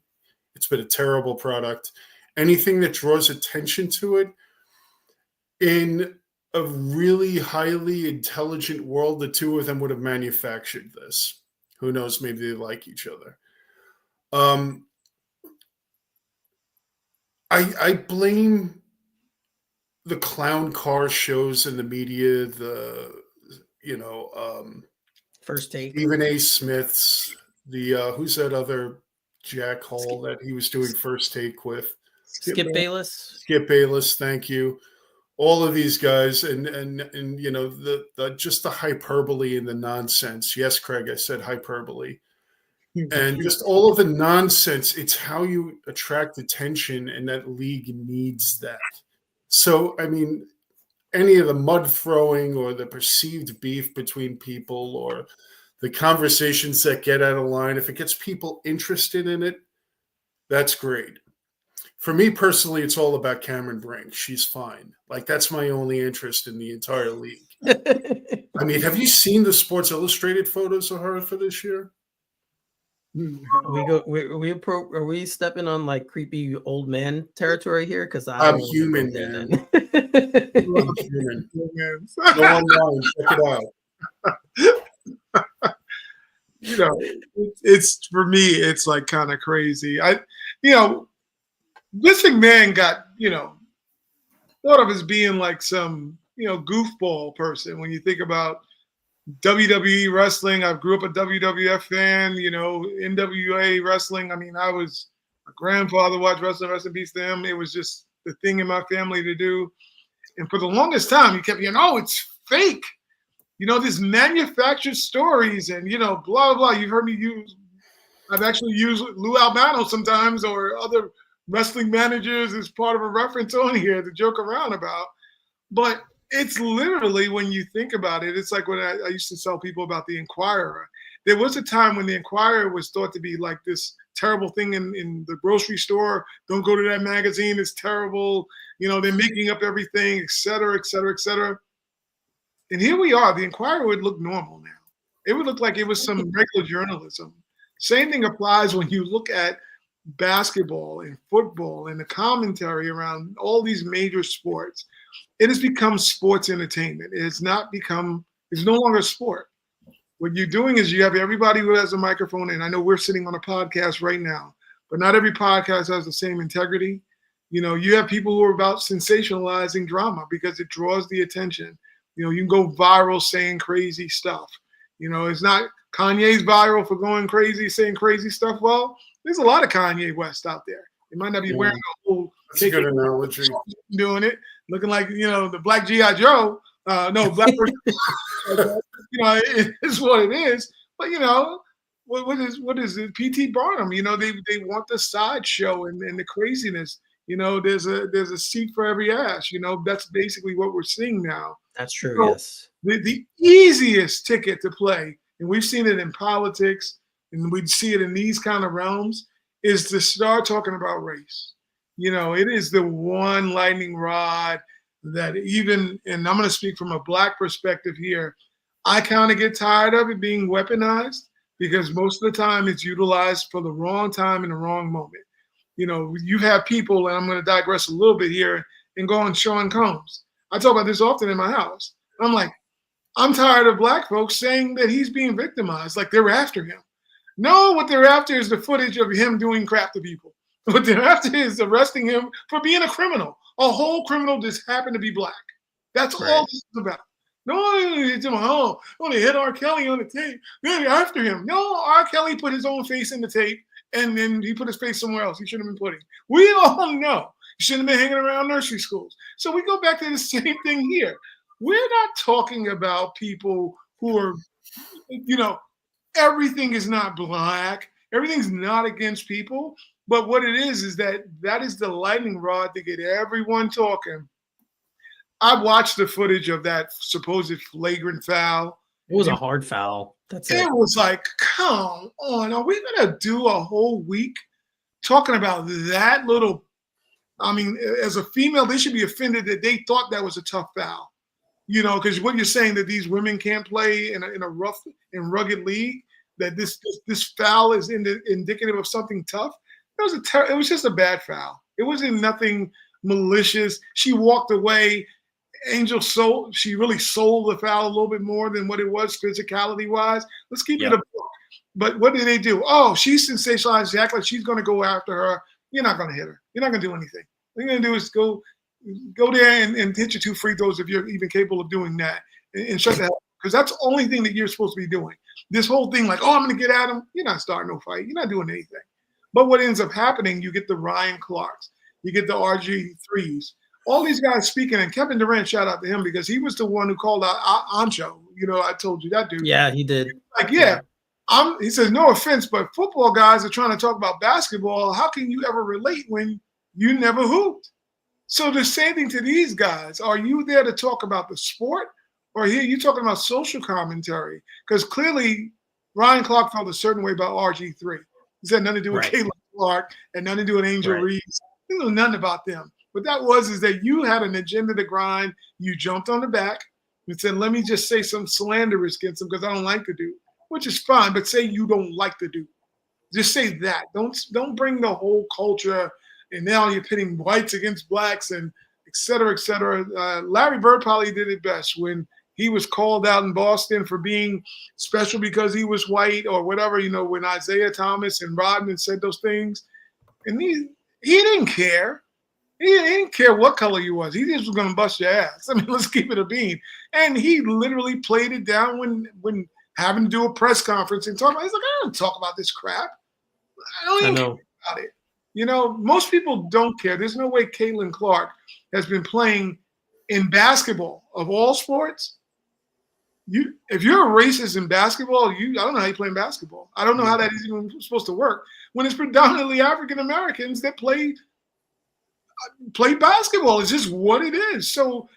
It's been a terrible product. Anything that draws attention to it in a really highly intelligent world, the two of them would have manufactured this. Who knows? Maybe they like each other. I blame the clown car shows in the media, First Take, Stephen A. Smith's, who's that other jackhole that he was doing First Take with? Skip Bayless. Skip Bayless, thank you. All of these guys, and the just the hyperbole and the nonsense. Yes, Craig, I said hyperbole. And just all of the nonsense, it's how you attract attention, and that league needs that. So, I mean, any of the mud throwing or the perceived beef between people or the conversations that get out of line, if it gets people interested in it, that's great. For me personally, it's all about Cameron Brink. She's fine. Like, that's my only interest in the entire league. I mean, have you seen the Sports Illustrated photos of her for this year? Are we stepping on like creepy old man territory here? Because I'm human, man. I'm human. Go online, check it out. You know, it's for me, it's like kind of crazy. This man got, thought of as being like some, goofball person when you think about WWE wrestling. I grew up a WWF fan, NWA wrestling. I mean, my grandfather watched wrestling, rest in peace to him. It was just the thing in my family to do. And for the longest time, he kept, it's fake. These manufactured stories and, blah, blah, blah. You've heard me I've actually used Lou Albano sometimes or other wrestling managers as part of a reference on here to joke around about. But it's literally, when you think about it, it's like when I used to tell people about the Inquirer. There was a time when the Inquirer was thought to be like this terrible thing in the grocery store. Don't go to that magazine. It's terrible. They're making up everything, et cetera, et cetera, et cetera. And here we are. The Inquirer would look normal now. It would look like it was some regular journalism. Same thing applies when you look at basketball and football and the commentary around all these major sports. It has become sports entertainment. It's no longer a sport. What you're doing is you have everybody who has a microphone, and I know we're sitting on a podcast right now, but not every podcast has the same integrity. You have people who are about sensationalizing drama because it draws the attention. You can go viral saying crazy stuff. It's not Kanye's viral for going crazy, saying crazy stuff. Well, there's a lot of Kanye West out there. He might not be wearing a whole That's a good analogy. Doing it, looking like, the Black G.I. Joe. No, Black person. It is what it is. But, what is it? P.T. Barnum, they want the sideshow and the craziness. There's a seat for every ass. That's basically what we're seeing now. That's true, so yes. The easiest ticket to play, and we've seen it in politics, and we see it in these kind of realms, is to start talking about race. It is the one lightning rod that and I'm going to speak from a Black perspective here, I kind of get tired of it being weaponized because most of the time it's utilized for the wrong time in the wrong moment. You have people, and I'm going to digress a little bit here and go on Sean Combs. I talk about this often in my house. I'm like, I'm tired of Black folks saying that he's being victimized, like they're after him. No, what they're after is the footage of him doing crap to people. What they're after is arresting him for being a criminal. A whole criminal just happened to be Black. That's right. All this is about. No, they hit R. Kelly on the tape. They're after him. No, R. Kelly put his own face in the tape, and then he put his face somewhere else. He shouldn't have been putting. We all know he shouldn't have been hanging around nursery schools. So we go back to the same thing here. We're not talking about people who are, everything is not Black. Everything's not against people. But what it is that is the lightning rod to get everyone talking. I watched the footage of that supposed flagrant foul. It was a hard foul. That's it. It was like, come on. Are we going to do a whole week talking about that little? I mean, as a female, they should be offended that they thought that was a tough foul. You know, because what you're saying that these women can't play in a rough and rugged league, that this foul is indicative of something tough. It was just a bad foul. It wasn't nothing malicious. She walked away. She really sold the foul a little bit more than what it was physicality-wise. Let's keep it a book. But what did they do? Oh, she's sensationalized. She act like she's going to go after her. You're not going to hit her. You're not going to do anything. What you're going to do is go there and hit your 2 free throws if you're even capable of doing that. And shut the hell up. Because that's the only thing that you're supposed to be doing. This whole thing like, oh, I'm going to get at him. You're not starting no fight. You're not doing anything. But what ends up happening, you get the Ryan Clarks. You get the RG3s. All these guys speaking, and Kevin Durant, shout out to him because he was the one who called out Ancho. You know, I told you that dude. Yeah, he did. Like, he says, no offense, but football guys are trying to talk about basketball. How can you ever relate when you never hooped? So the same thing to these guys. Are you there to talk about the sport, or here you talking about social commentary? Because clearly Ryan Clark felt a certain way about RG3. This had nothing to do with Caitlin Clark and nothing to do with Angel Reese. He knew nothing about them. But that is that you had an agenda to grind. You jumped on the back and said, let me just say some slanderous against them because I don't like the dude, which is fine. But say you don't like the dude. Just say that. Don't bring the whole culture and now you're pitting whites against blacks and et cetera, et cetera. Larry Bird probably did it best when he was called out in Boston for being special because he was white or whatever, you know, when Isaiah Thomas and Rodman said those things. And he didn't care. He didn't care what color you was. He just was going to bust your ass. I mean, let's keep it a bean. And he literally played it down when having to do a press conference and talk about it. He's like, I don't talk about this crap. I don't even care about it. You know, most people don't care. There's no way Caitlin Clark has been playing in basketball of all sports. If you're a racist in basketball, I don't know how you play in basketball. I don't know how that is even supposed to work when it's predominantly African Americans that play basketball. It's just what it is. So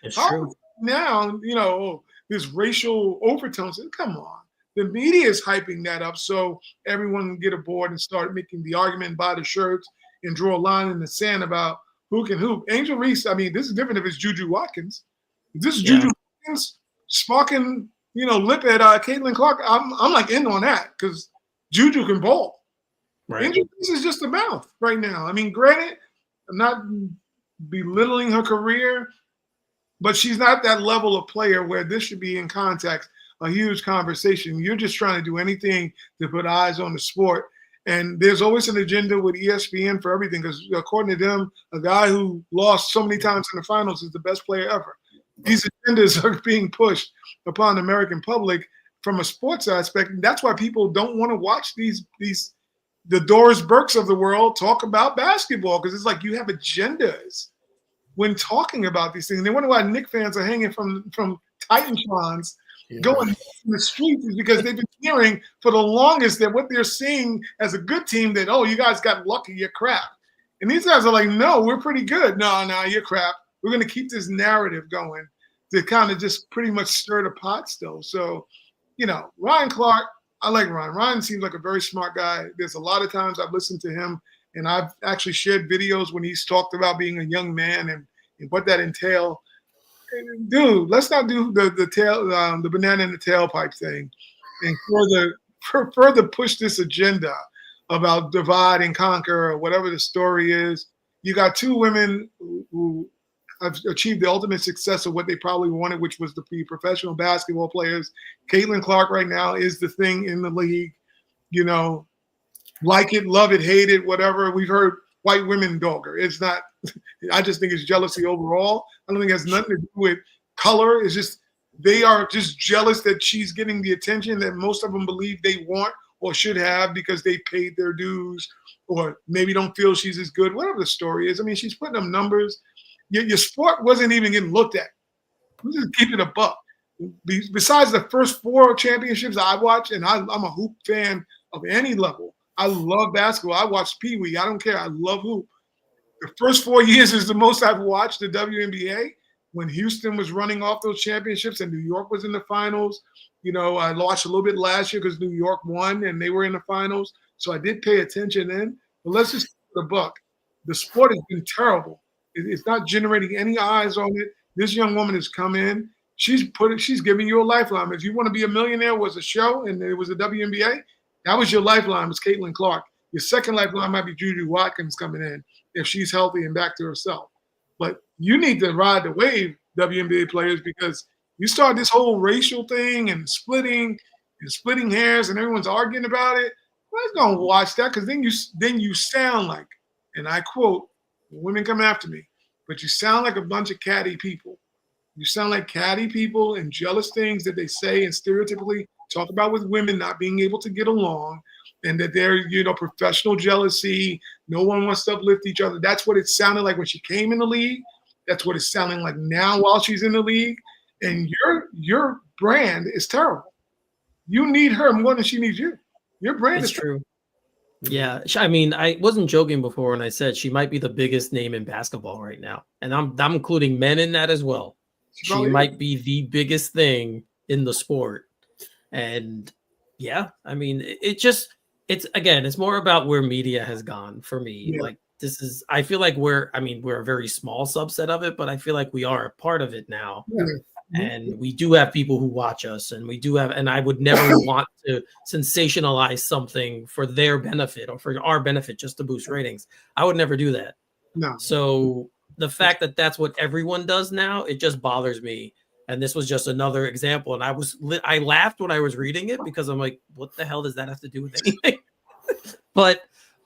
now, you know, this racial overtones, come on. The media is hyping that up so everyone can get aboard and start making the argument, buy the shirts, and draw a line in the sand about who can hoop. Angel Reese, I mean, this is different if it's Juju Watkins. If this is Juju Watkins sparking, you know, lip at Caitlin Clark, I'm like in on that because Juju can ball. Right. Angel Reese is just a mouth right now. I mean, granted, I'm not belittling her career, but she's not that level of player where this should be in context a huge conversation. You're just trying to do anything to put eyes on the sport. And there's always an agenda with ESPN for everything because according to them, a guy who lost so many times in the finals is the best player ever. These agendas are being pushed upon the American public from a sports aspect. And that's why people don't want to watch the Doris Burks of the world talk about basketball because it's like you have agendas when talking about these things. They wonder why Knicks fans are hanging from Titantrons going in the streets is because they've been hearing for the longest that what they're seeing as a good team that, oh, you guys got lucky, you're crap. And these guys are like, no, we're pretty good. No, you're crap. We're going to keep this narrative going to kind of just pretty much stir the pot still. So, you know, Ryan Clark, I like Ryan. Ryan seems like a very smart guy. There's a lot of times I've listened to him and I've actually shared videos when he's talked about being a young man and what that entails. Dude, let's not do the banana in the tailpipe thing and further push this agenda about divide and conquer or whatever the story is. You got 2 women who have achieved the ultimate success of what they probably wanted, which was to be professional basketball players. Caitlin Clark right now is the thing in the league. You know, like it, love it, hate it, whatever. We've heard white women dog her. It's not – I just think it's jealousy overall. I don't think it has nothing to do with color. It's just they are just jealous that she's getting the attention that most of them believe they want or should have because they paid their dues or maybe don't feel she's as good, whatever the story is. I mean, she's putting up numbers. Your sport wasn't even getting looked at. Let's just keep it a buck. Besides the first 4 championships I watched, and I'm a hoop fan of any level, I love basketball. I watch Pee Wee. I don't care. I love hoop. The first 4 years is the most I've watched the WNBA. When Houston was running off those championships and New York was in the finals, I watched a little bit last year because New York won and they were in the finals. So I did pay attention then. But let's just the buck. The sport has been terrible. It's not generating any eyes on it. This young woman has come in. She's giving you a lifeline. If you want to be a millionaire was a show and it was a WNBA, that was your lifeline, was Caitlin Clark. Your second lifeline might be Judy Watkins coming in if she's healthy and back to herself. But you need to ride the wave, WNBA players, because you start this whole racial thing and splitting hairs and everyone's arguing about it. Nobody's gonna watch that because then you sound like, and I quote, women come after me, but you sound like a bunch of catty people. You sound like catty people and jealous things that they say and stereotypically talk about with women not being able to get along, and that they're, professional jealousy. No one wants to uplift each other. That's what it sounded like when she came in the league. That's what it's sounding like now while she's in the league. And your brand is terrible. You need her more than she needs you. Your brand is true. Yeah, I mean, I wasn't joking before when I said she might be the biggest name in basketball right now, and I'm including men in that as well. She might be the biggest thing in the sport, and yeah, I mean, it's more about where media has gone for me. Yeah. Like I feel like we're a very small subset of it, but I feel like we are a part of it now. Yeah. And we do have people who watch us, and I would never want to sensationalize something for their benefit or for our benefit just to boost ratings. I would never do that. No. So the fact that that's what everyone does now, it just bothers me. And this was just another example. And I laughed when I was reading it because I'm like, what the hell does that have to do with anything? but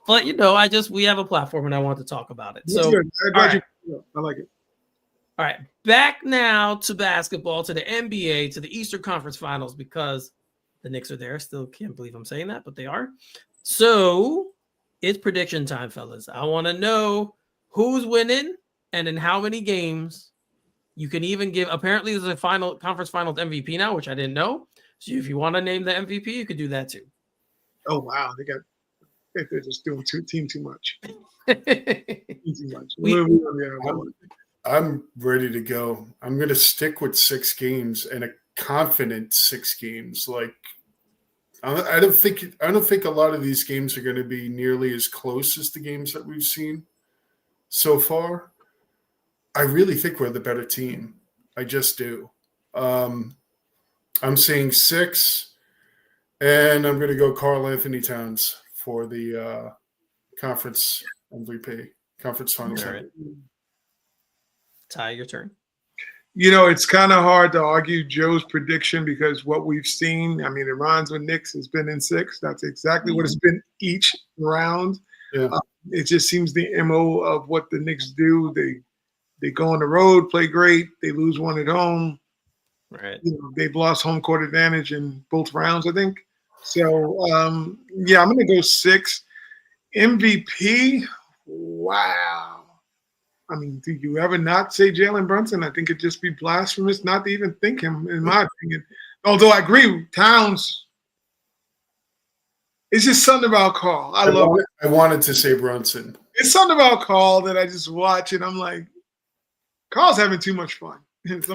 we have a platform and I want to talk about it. So I like it. All right, back now to basketball, to the NBA, to the Eastern Conference Finals, because the Knicks are there. Still can't believe I'm saying that, but they are. So it's prediction time, fellas. I want to know who's winning and in how many games. You can even give, apparently there's a conference finals MVP now, which I didn't know. So if you want to name the MVP, you could do that too. Oh, wow. They're just doing too much. Too much. I'm ready to go. I'm going to stick with 6 games and a confident 6 games. Like, I don't think a lot of these games are going to be nearly as close as the games that we've seen so far. I really think we're the better team. I just do. I'm saying 6, and I'm going to go Karl Anthony Towns for the conference MVP, conference finals. All right. Ty, your turn. It's kind of hard to argue Joe's prediction because what we've seen, I mean, it rhymes with Knicks has been in 6. That's exactly what it's been each round. Yeah. It just seems the MO of what the Knicks do. They go on the road, play great. They lose one at home. Right. They've lost home court advantage in both rounds, I think. So, I'm going to go 6. MVP, wow. I mean, do you ever not say Jalen Brunson? I think it'd just be blasphemous not to even think him, in my opinion. Although I agree, Towns, it's just something about Karl. I wanted to say Brunson. It's something about Karl that I just watch and I'm like, Karl's having too much fun. You have a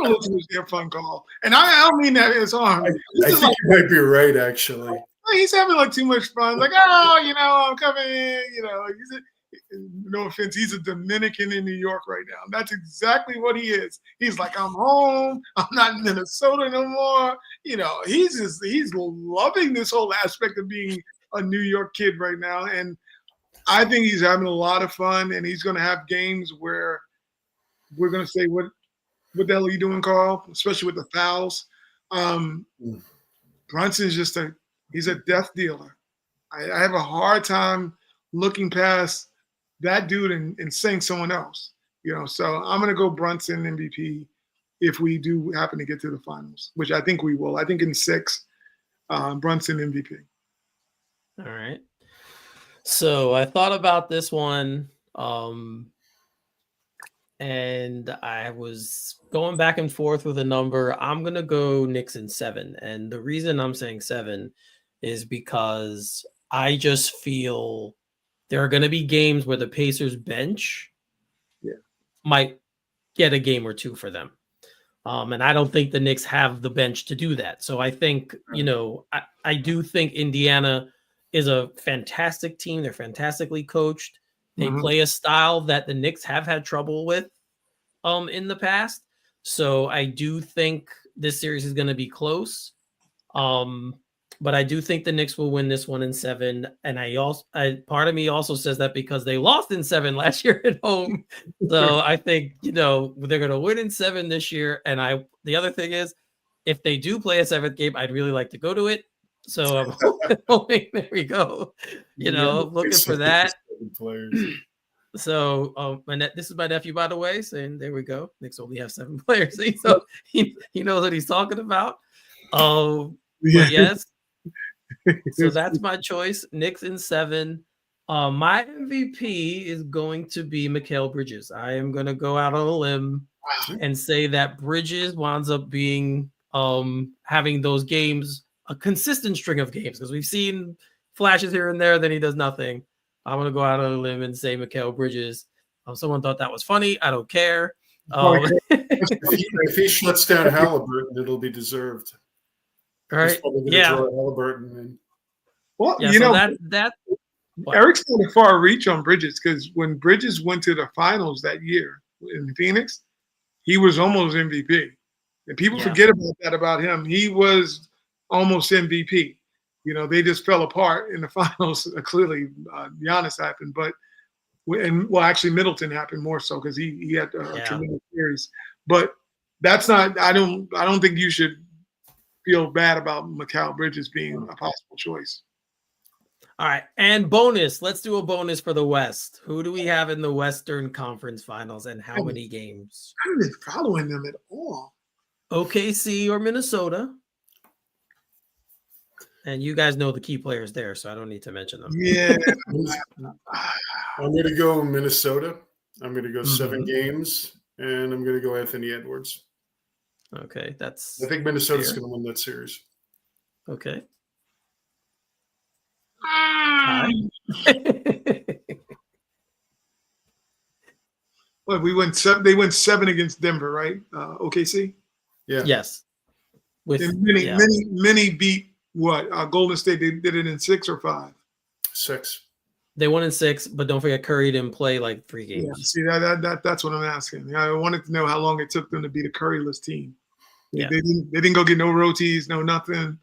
little too much fun, Karl. And I don't mean that as harm. I think you might be right, actually. He's having too much fun. Like, I'm coming in, no offense, he's a Dominican in New York right now. That's exactly what he is. He's like, I'm home. I'm not in Minnesota no more. He's loving this whole aspect of being a New York kid right now. And I think he's having a lot of fun, and he's going to have games where we're going to say, what the hell are you doing, Karl? Especially with the fouls. Brunson's he's a death dealer. I have a hard time looking past that dude and saying someone else, So I'm going to go Brunson MVP if we do happen to get to the finals, which I think we will. I think in 6, Brunson MVP. All right. So I thought about this one, and I was going back and forth with a number. I'm going to go Knicks in 7. And the reason I'm saying 7 is because I just feel there are going to be games where the Pacers bench might get a game or two for them. And I don't think the Knicks have the bench to do that. So I think, I do think Indiana is a fantastic team. They're fantastically coached. They play a style that the Knicks have had trouble with in the past. So I do think this series is going to be close. But I do think the Knicks will win this one in 7. And part of me also says that because they lost in 7 last year at home. So I think, they're going to win in 7 this year. And the other thing is, if they do play a 7th game, I'd really like to go to it. So I'm hoping there we go. Looking for that. So, this is my nephew, by the way, saying there we go. Knicks only have 7 players. So he knows what he's talking about. But yes. So that's my choice. Knicks in 7. My MVP is going to be Mikal Bridges. I am going to go out on a limb and say that Bridges winds up being having those games, a consistent string of games, because we've seen flashes here and there, then he does nothing. I'm going to go out on a limb and say Mikal Bridges. Someone thought that was funny. I don't care. If he shuts down Halliburton, it'll be deserved. All right. Yeah. Halliburton. Well, yeah, so that Eric's got a far reach on Bridges, because when Bridges went to the finals that year in Phoenix, he was almost MVP. And people forget about that about him. He was almost MVP. They just fell apart in the finals. Clearly, Giannis happened, actually Middleton happened more so because he had a tremendous series. But that's not. I don't think you should feel bad about Mikal Bridges being a possible choice. All right. And bonus. Let's do a bonus for the West. Who do we have in the Western Conference Finals and how many games? I haven't been following them at all. OKC or Minnesota. And you guys know the key players there, so I don't need to mention them. Yeah. I'm going to go Minnesota. I'm going to go 7 games, and I'm going to go Anthony Edwards. Okay, I think Minnesota's going to win that series. Okay. Well, we went 7. They went 7 against Denver, right? OKC. Yeah. Yes. With many beat what? Golden State. They did it in 6 or 5. 6. They won in 6, but don't forget Curry didn't play like 3 games. Yeah, see that's what I'm asking. I wanted to know how long it took them to beat a Curryless team. They didn't go get no rotis, no nothing.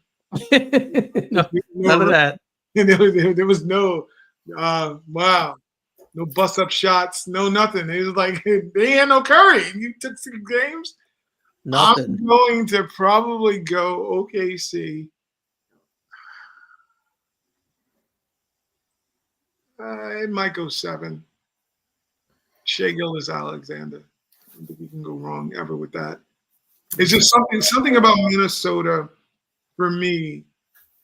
None of that. There was no no bust up shots, no nothing. It was like they had no Curry. You took 6 games. Nothing. I'm going to probably go OKC. It might go 7. Shai Gilgeous-Alexander. I don't think you can go wrong ever with that. It's just something about Minnesota for me.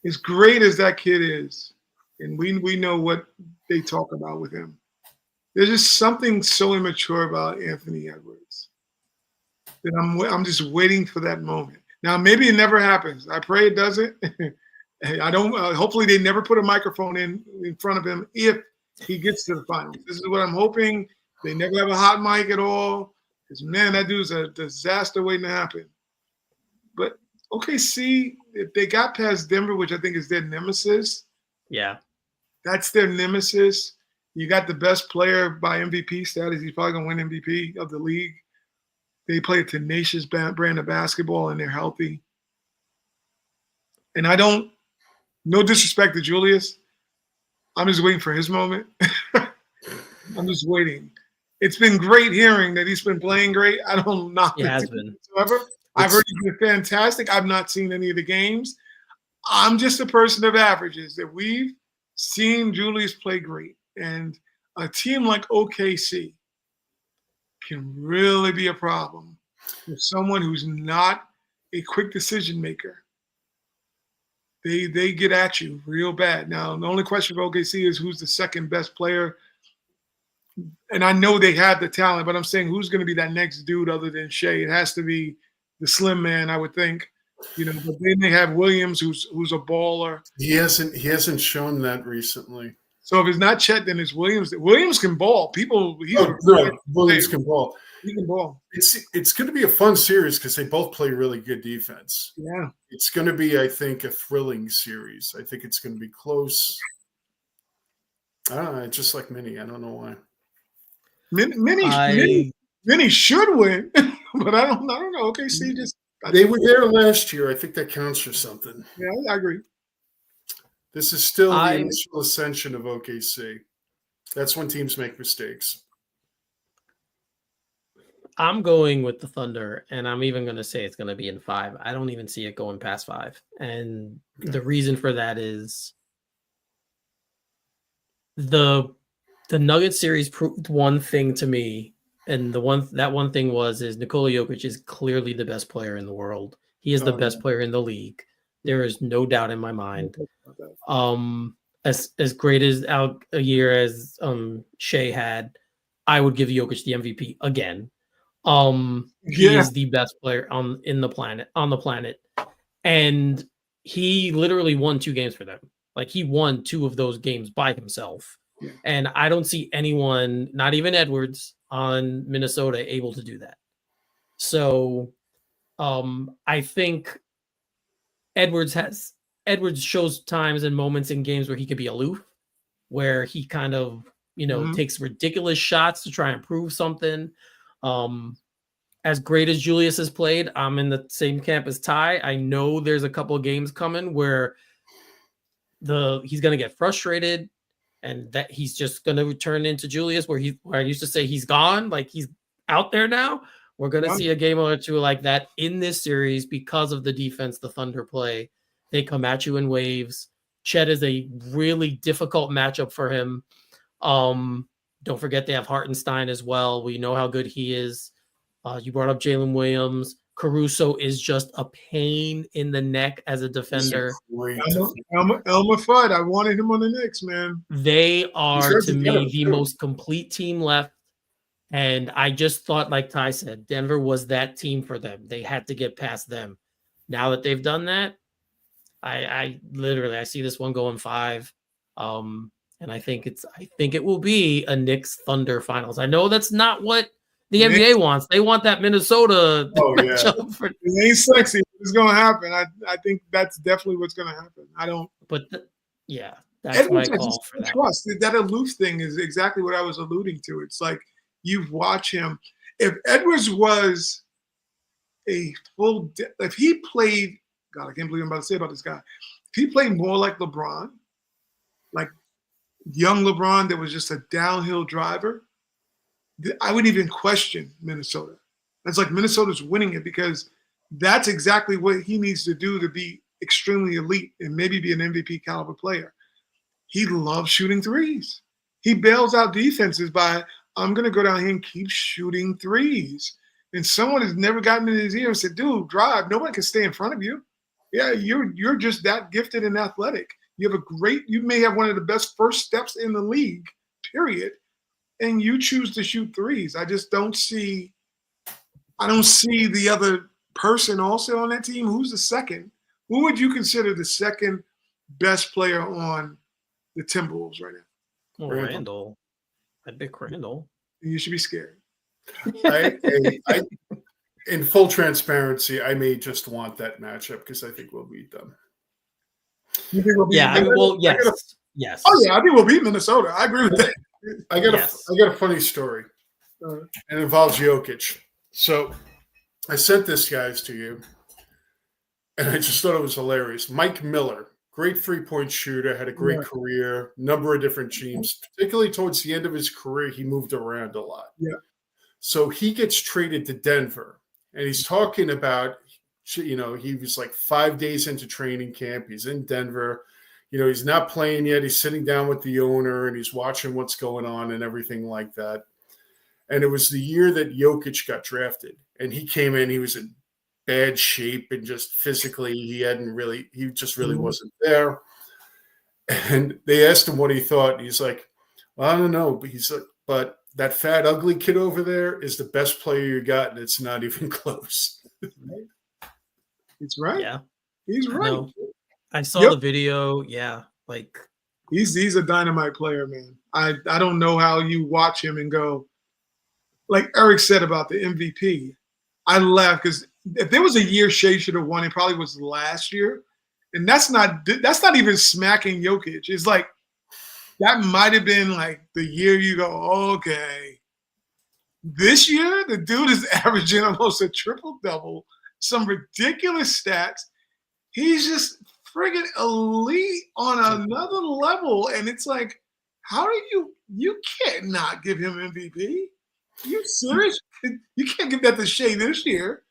As great as that kid is, and we know what they talk about with him, there's just something so immature about Anthony Edwards that I'm just waiting for that moment. Now maybe it never happens. I pray it doesn't. I don't. Hopefully they never put a microphone in front of him if he gets to the finals. This is what I'm hoping. They never have a hot mic at all. Because man, that dude's a disaster waiting to happen. But OKC, if they got past Denver, which I think is their nemesis, that's their nemesis. You got the best player by MVP status. He's probably gonna win MVP of the league. They play a tenacious brand of basketball, and they're healthy. And no disrespect to Julius, I'm just waiting for his moment. I'm just waiting. It's been great hearing that he's been playing great. I don't knock it. Has been. Whatsoever. I've heard he's been fantastic. I've not seen any of the games. I'm just a person of averages that we've seen Julius play great. And a team like OKC can really be a problem with someone who's not a quick decision maker. They get at you real bad. Now, the only question for OKC is who's the second best player. And I know they have the talent, but I'm saying who's going to be that next dude other than Shai? It has to be the slim man, I would think. You know, but then they have Williams, who's a baller. He hasn't shown that recently. So if it's not Chet, then it's Williams. Williams can ball. Williams can ball. He can ball. It's going to be a fun series because they both play really good defense. Yeah. It's going to be, I think, a thrilling series. I think it's going to be close. I don't know. Just like Minnie. I don't know why. Minnie should win, but I don't know. OKC they were there last year. I think that counts for something. Yeah, I agree. This is still the initial ascension of OKC. That's when teams make mistakes. I'm going with the Thunder, and I'm even going to say it's going to be in 5. I don't even see it going past 5. And the reason for that is the Nuggets series proved one thing to me, and that one thing is Nikola Jokic is clearly the best player in the world. He is the best player in the league. There is no doubt in my mind. As great as out a year as Shea had, I would give Jokic the MVP again. He is the best player on the planet, and he literally won 2 games for them. Like, he won 2 of those games by himself. Yeah. And I don't see anyone, not even Edwards on Minnesota, able to do that. So I think Edwards shows times and moments in games where he could be aloof, where he kind of, takes ridiculous shots to try and prove something. As great as Julius has played, I'm in the same camp as Ty. I know there's a couple of games coming where he's going to get frustrated, and that he's just going to return into Julius, where I used to say he's gone, like he's out there now. We're going to see a game or two like that in this series because of the defense the Thunder play. They come at you in waves. Chet is a really difficult matchup for him. Don't forget they have Hartenstein as well. We know how good he is. You brought up Jalen Williams. Caruso is just a pain in the neck as a defender. Elmer Fudd, I wanted him on the Knicks, man. They are, to me, the most complete team left. And I just thought, like Ty said, Denver was that team for them. They had to get past them. Now that they've done that, I see this one going 5. And I think it will be a Knicks Thunder finals. I know that's not what the NBA wants. They want that Minnesota matchup. It ain't sexy. It's going to happen. I think that's definitely what's going to happen. That's my call for that. Trust. That aloof thing is exactly what I was alluding to. It's like you've watched him. If Edwards was if he played, God, I can't believe I'm about to say about this guy. If he played more like LeBron, like young LeBron that was just a downhill driver, I wouldn't even question Minnesota. It's like Minnesota's winning it because that's exactly what he needs to do to be extremely elite and maybe be an MVP caliber player. He loves shooting threes. He bails out defenses by, I'm going to go down here and keep shooting threes. And someone has never gotten in his ear and said, dude, drive. Nobody can stay in front of you. Yeah, you're just that gifted and athletic. You may have one of the best first steps in the league, period. And you choose to shoot threes. I don't see the other person also on that team. Who's the second? Who would you consider the second best player on the Timberwolves right now? Well, Randall. I'd pick Randall. You should be scared. In full transparency, I may just want that matchup because I think we'll beat them. You think we'll beat yes. Oh yeah, I think we'll beat Minnesota. I agree with that. I got a funny story, and it involves Jokic. So I sent this guys to you, and I just thought it was hilarious. Mike Miller, great 3-point shooter, had a great career, number of different teams. Particularly towards the end of his career, he moved around a lot. Yeah. So he gets traded to Denver, and he's talking about, he was like 5 days into training camp. He's in Denver. He's not playing yet. He's sitting down with the owner and he's watching what's going on and everything like that. And it was the year that Jokic got drafted. And he came in, he was in bad shape and just physically he just really wasn't there. And they asked him what he thought. And he's like, well, I don't know. But he's like, but that fat, ugly kid over there is the best player you got, and it's not even close. He's right. Yeah, He's I right. know. I saw Yep. the video. Yeah, like He's a dynamite player, man. I don't know how you watch him and go, like Eric said about the MVP. I laugh because if there was a year Shea should have won, it probably was last year. And that's not even smacking Jokic. It's like that might have been like the year you go, okay. This year, the dude is averaging almost a triple-double, some ridiculous stats. He's just friggin' elite on another level. And it's like, how do you can't not give him MVP? You serious? You can't give that to Shea this year.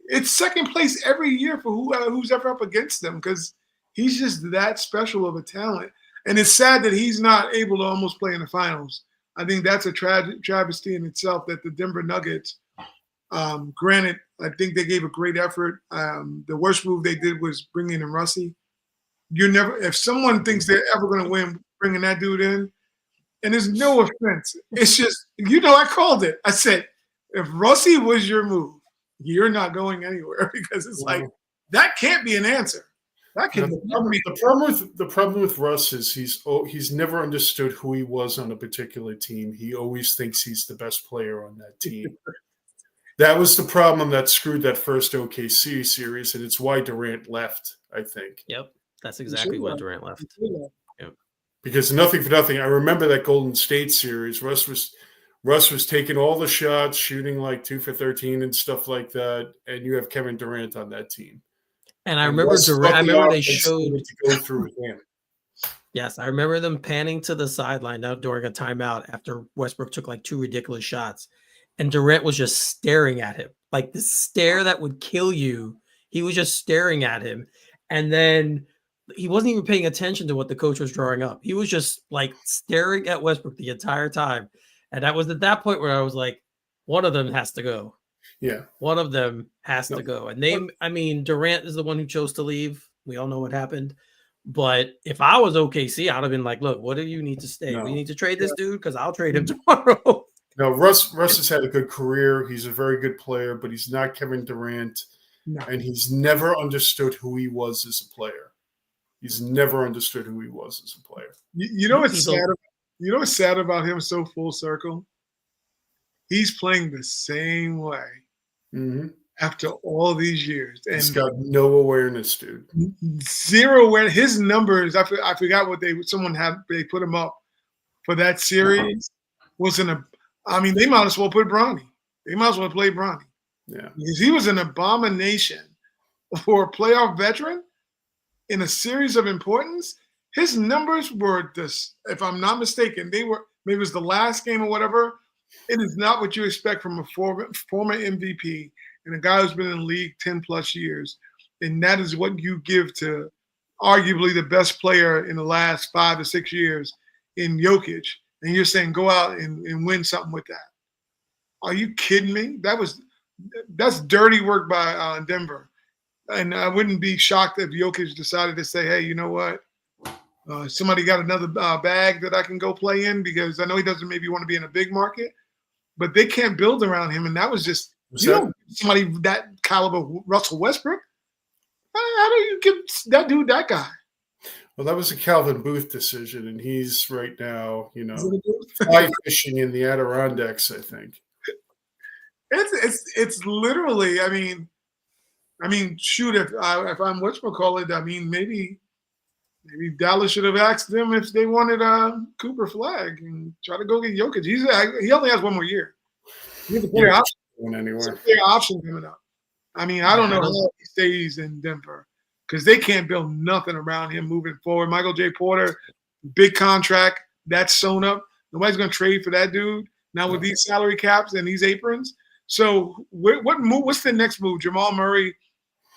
It's second place every year for who's ever up against them because he's just that special of a talent. And it's sad that he's not able to almost play in the finals. I think that's a travesty in itself that the Denver Nuggets, granted, I think they gave a great effort. The worst move they did was bringing in Russie. If someone thinks they're ever going to win bringing that dude in, and there's no offense, it's just, I called it. I said, if Russie was your move, you're not going anywhere because it's like, that can't be an answer. That can the problem with Russ is he's never understood who he was on a particular team. He always thinks he's the best player on that team. That was the problem that screwed that first OKC series, and it's why Durant left, I think. Yep, that's exactly why Durant left. Yep. Because nothing for nothing, I remember that Golden State series. Russ was taking all the shots, shooting like 2 for 13 and stuff like that, and you have Kevin Durant on that team. And I remember they showed to go through him. Yes, I remember them panning to the sideline now during a timeout after Westbrook took like 2 ridiculous shots, and Durant was just staring at him, like the stare that would kill you. He was just staring at him, and then he wasn't even paying attention to what the coach was drawing up. He was just like staring at Westbrook the entire time, and that was at that point where I was like, one of them has to go. Yeah. One of them has to go. And Durant is the one who chose to leave. We all know what happened. But if I was OKC, I'd have been like, look, what do you need to stay? We need to trade this dude because I'll trade him tomorrow. No, Russ has had a good career. He's a very good player, but he's not Kevin Durant. No. And he's never understood who he was as a player. He's never understood who he was as a player. You know what's sad? You know what's sad about him so full circle? He's playing the same way after all these years. And he's got no awareness, dude. Zero awareness. His numbers, I forgot what they put him up for that series. They might as well put Bronny. They might as well play Bronny. Yeah. Because he was an abomination for a playoff veteran in a series of importance. His numbers were if I'm not mistaken, maybe it was the last game or whatever. It is not what you expect from a former MVP and a guy who's been in the league 10 plus years. And that is what you give to arguably the best player in the last 5 to 6 years in Jokic. And you're saying go out and win something with that. Are you kidding me? That's dirty work by Denver. And I wouldn't be shocked if Jokic decided to say, hey, you know what? Somebody got another bag that I can go play in because I know he doesn't maybe want to be in a big market, but they can't build around him. And that was just, somebody that caliber, Russell Westbrook. How do you give that dude that guy? Well, that was a Calvin Booth decision, and he's right now, fly fishing in the Adirondacks, I think. It's literally, shoot, if I'm whatchamacallit, maybe Dallas should have asked them if they wanted Cooper Flag and try to go get Jokic. He only has 1 more year. He has a player option coming up. I don't know how he stays in Denver because they can't build nothing around him moving forward. Michael J. Porter, big contract, that's sewn up. Nobody's going to trade for that dude now with these salary caps and these aprons. So what's the next move? Jamal Murray,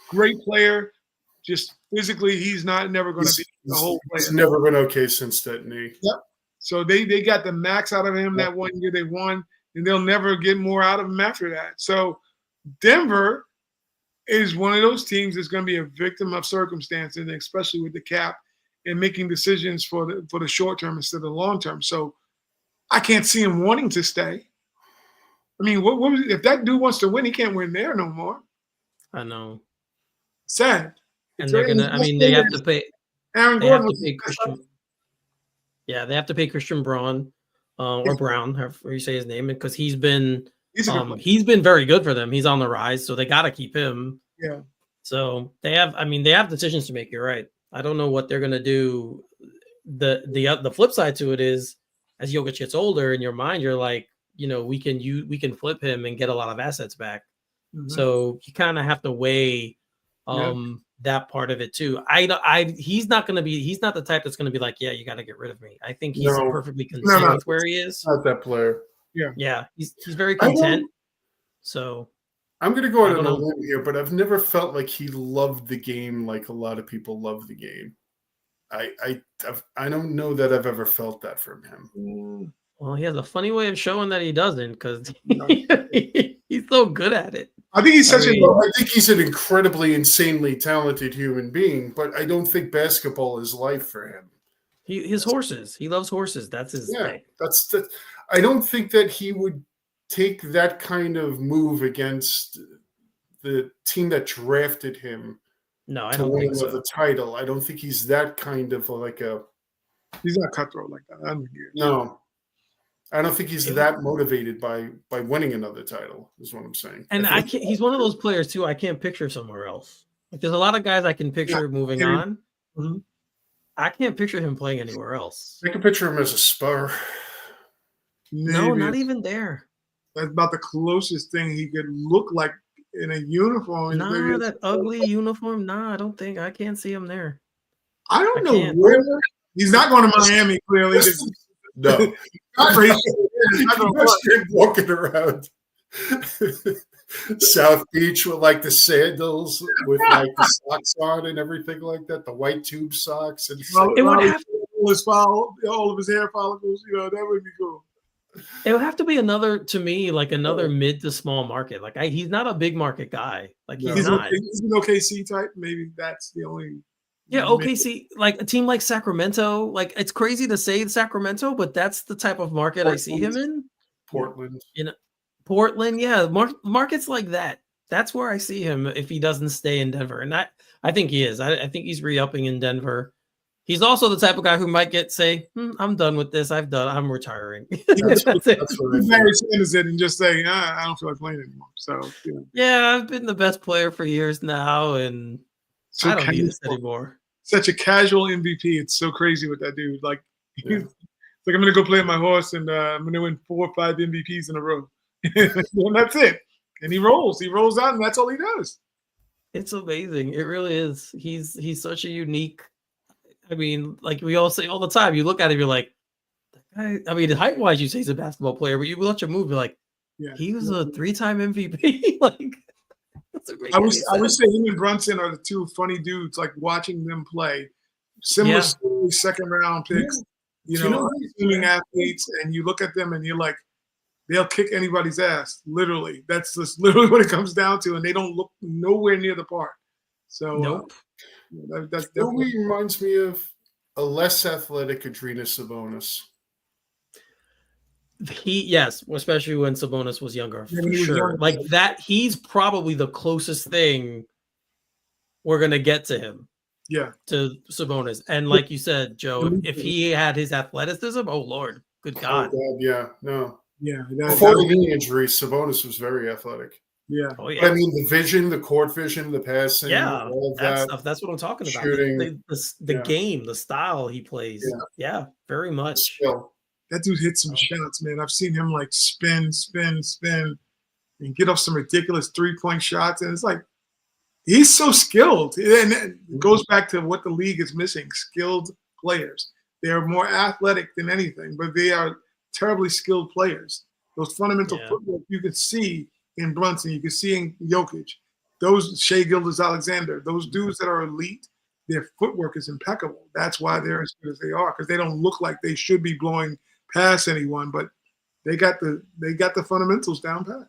great player. Just physically, he's never going to be the whole player. He's never been okay since that knee. Yep. So they got the max out of him that 1 year they won, and they'll never get more out of him after that. So Denver is one of those teams that's going to be a victim of circumstances, especially with the cap and making decisions for the short term instead of the long term. So I can't see him wanting to stay. What if that dude wants to win? He can't win there no more. I know. sad. And they're gonna. I mean, they have to pay. Aaron They have Gordon to was pay Christian. Yeah, they have to pay Christian Braun, or Brown, however you say his name, because he's been very good for them. He's on the rise, so they got to keep him. Yeah. So they have. I mean, they have decisions to make. You're right. I don't know what they're gonna do. The flip side to it is, as Jokic gets older, in your mind, you're like, we can flip him and get a lot of assets back. Mm-hmm. So you kind of have to weigh that part of it too. He's not the type that's going to be like, yeah, you got to get rid of me. I think he's perfectly content with where he is. Not that player. Yeah, he's very content. So I'm going to go out on a limb here, but I've never felt like he loved the game like a lot of people love the game. I don't know that I've ever felt that from him. Well, he has a funny way of showing that he doesn't, because he's so good at it. I think he's I think he's an incredibly, insanely talented human being, but I don't think basketball is life for him. His horses. He loves horses. That's his thing. I don't think that he would take that kind of move against the team that drafted him. No, I don't think so. The title. I don't think he's that kind of like a. He's not cutthroat like that. No. I don't think he's that motivated by winning another title, is what I'm saying. And he's one of those players too. I can't picture somewhere else. Like, there's a lot of guys I can picture moving on. Mm-hmm. I can't picture him playing anywhere else. I can picture him as a Spur. No, not even there. That's about the closest thing he could look like in a uniform. Nah, that ugly uniform. Nah, I can't see him there. I don't know where. He's not going to Miami, clearly. No. Walking around South Beach with like the sandals with like the socks on and everything like that, the white tube socks, and it would have all of his hair follicles. That would be cool. It would have to be another mid to small market. Like he's not a big market guy. Like he's not. He's an OKC type. Maybe that's the only. Yeah, OKC, like a team like Sacramento. Like, it's crazy to say Sacramento, but that's the type of market I see him in. Portland. Portland, yeah. Markets like that. That's where I see him if he doesn't stay in Denver. And I think he is. I think he's re-upping in Denver. He's also the type of guy who might say, I'm done with this. I'm retiring. That's what Barry Sanders did, and just say, I don't feel like playing anymore. So, yeah, I've been the best player for years now, and I don't need this anymore. Such a casual MVP. It's so crazy with that dude. Like, it's like, I'm going to go play with my horse, and I'm going to win 4 or 5 MVPs in a row. And that's it. And he rolls. He rolls out, and that's all he does. It's amazing. It really is. He's such a unique. I mean, like we all say all the time, you look at him, you're like, that guy, I mean, height-wise, you say he's a basketball player, but you watch him move, you're like, he was a 3-time MVP. Like, I would say him and Brunson are the two funny dudes, like watching them play. Similar story, second round picks, assuming athletes, and you look at them and you're like, they'll kick anybody's ass, literally. That's just literally what it comes down to, and they don't look nowhere near the part. So, nope. That's definitely reminds me of a less athletic Adriana Sabonis. Especially when Sabonis was younger, for sure. Like that, he's probably the closest thing we're gonna get to him. Yeah, to Sabonis, and like you said, Joe, if he had his athleticism, oh Lord, good God, Before the knee injury, Sabonis was very athletic. Yeah, I mean the vision, the court vision, the passing, all that stuff. That's what I'm talking about. Shooting, the game, the style he plays. Yeah, very much. Skill. That dude hits some shots, man. I've seen him like spin, and get off some ridiculous 3-point shots. And it's like, he's so skilled. And it goes back to what the league is missing, skilled players. They are more athletic than anything, but they are terribly skilled players. Those fundamental footwork you can see in Brunson, you can see in Jokic, those Shai Gilgeous-Alexander, those dudes that are elite, their footwork is impeccable. That's why they're as good as they are, because they don't look like they should be blowing past anyone, but they got the fundamentals down pat.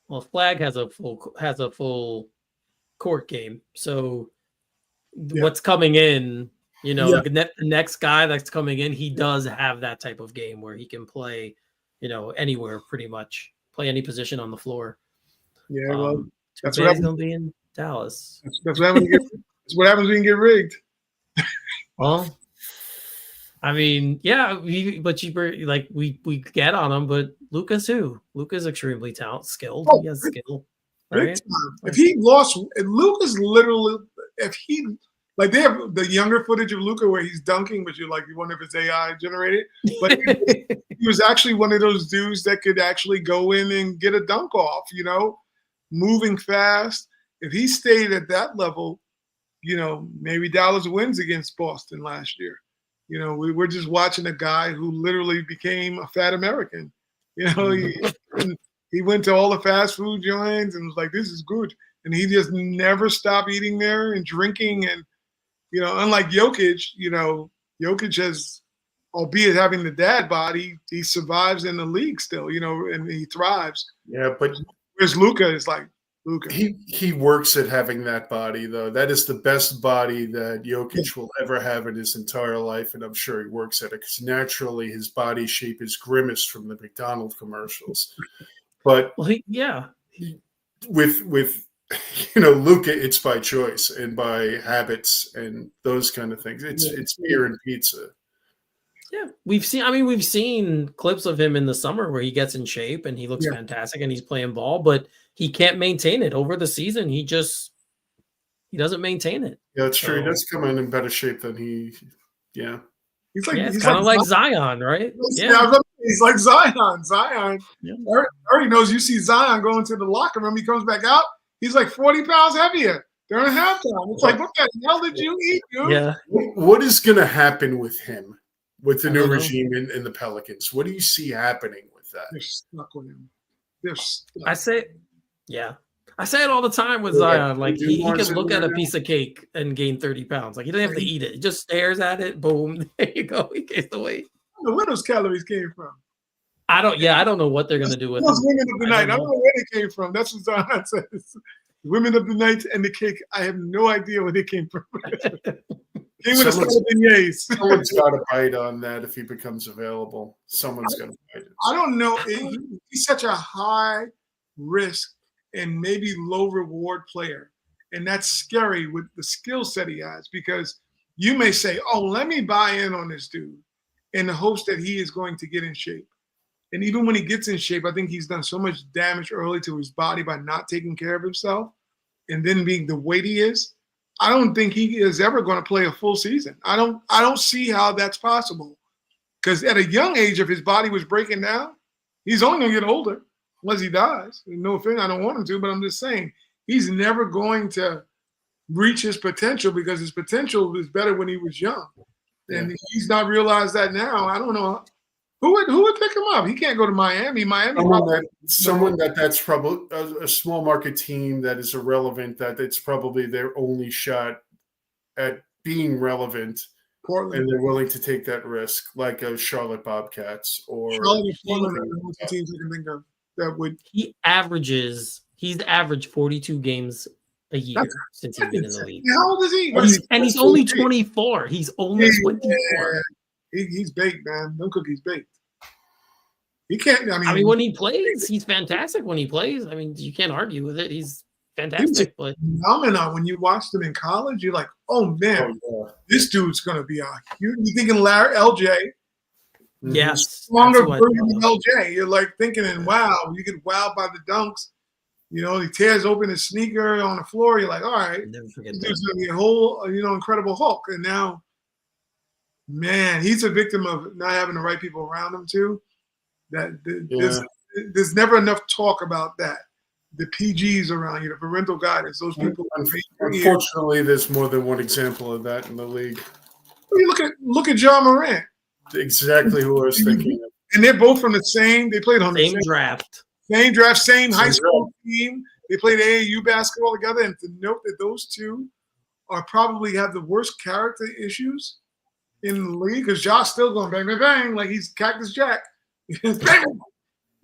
Well, Flag has a full court game, so what's coming in, the next guy that's coming in, he does have that type of game where he can play, anywhere pretty much, play any position on the floor. Yeah, well, that's what he's gonna be in. Dallas. That's what happens. That's what happens when you get rigged. Well, I mean, yeah, we get on him, but Luka's who? Luka's extremely skilled. Oh, He has skill, big right? time. If he lost, if Luka's literally, if he like they have the younger footage of Luka where he's dunking, but you wonder if it's AI generated. But he was actually one of those dudes that could actually go in and get a dunk off. Moving fast. If he stayed at that level, maybe Dallas wins against Boston last year. We're just watching a guy who literally became a fat American. He went to all the fast food joints and was like, this is good. And he just never stopped eating there and drinking. And, unlike Jokic, Jokic has, albeit having the dad body, he survives in the league still, and he thrives. Yeah, but whereas Luka is like, Luka. He works at having that body, though. That is the best body that Jokic will ever have in his entire life, and I'm sure he works at it because naturally his body shape is grimaced from the McDonald's commercials. But with Luka, it's by choice and by habits and those kind of things. It's beer and pizza. Yeah, we've seen clips of him in the summer where he gets in shape and he looks fantastic and he's playing ball, but he can't maintain it over the season. He doesn't maintain it. Yeah, that's true. He does come in better shape than he's it's kind of like Zion, right? Yeah, he's like Zion. Zion. Yeah. Already knows you see Zion going to the locker room. He comes back out. He's like 40 pounds heavier during halftime. It's like, what the hell did you eat, dude? Yeah. What is going to happen with him? With the new regime in the Pelicans, what do you see happening with that? They're stuck with him. They're stuck. I say it all the time with Zion. Like he can look at a piece of cake and gain 30 pounds. Like he doesn't have to eat it. He just stares at it. Boom. There you go. He gains the weight. I don't know where those calories came from. I don't know what they're gonna do with them. Women of the night. I don't know where they came from. That's what Zion says. Women of the night and the cake. I have no idea where they came from. Someone's got to bite on that if he becomes available. Someone's got to bite it. I don't know. He's such a high risk and maybe low reward player. And that's scary with the skill set he has because you may say, oh, let me buy in on this dude in the hopes that he is going to get in shape. And even when he gets in shape, I think he's done so much damage early to his body by not taking care of himself and then being the weight he is. I don't think he is ever going to play a full season. I don't see how that's possible. Because at a young age, if his body was breaking down, he's only going to get older unless he dies. No offense, I don't want him to, but I'm just saying he's never going to reach his potential because his potential was better when he was young. And he's not realized that now. I don't know. Who would pick him up? He can't go to Miami. Someone that's probably a small market team that is irrelevant, that it's probably their only shot at being relevant. Portland. And they're willing to take that risk, like a Charlotte Bobcats or Charlotte. Portland are the two teams I can think of that would. He's averaged 42 games a year since he's been in the league. How old is he? He's only 24. He's only 24. He's baked, man. Them cookies baked. He can't. I mean, when he plays, he's fantastic. When he plays, I mean, you can't argue with it. He's fantastic. But phenomenon. When you watched him in college, you're like, oh man, this dude's gonna be you're thinking Larry LJ. Yes, stronger version of LJ. You're like thinking, and wow, you get wowed by the dunks. He tears open his sneaker on the floor. You're like, all right, this dude's gonna be a whole, incredible Hulk. And now, man, he's a victim of not having the right people around him too. There's never enough talk about that. The PGs around you, the parental guidance, those people. Unfortunately, there's more than one example of that in the league. Look at John Morant. Exactly who I was thinking of. And they're both from the same. They played on the same draft, same high school team. They played AAU basketball together. And to note that those two are probably have the worst character issues in the league because Josh still going bang bang bang like he's Cactus Jack.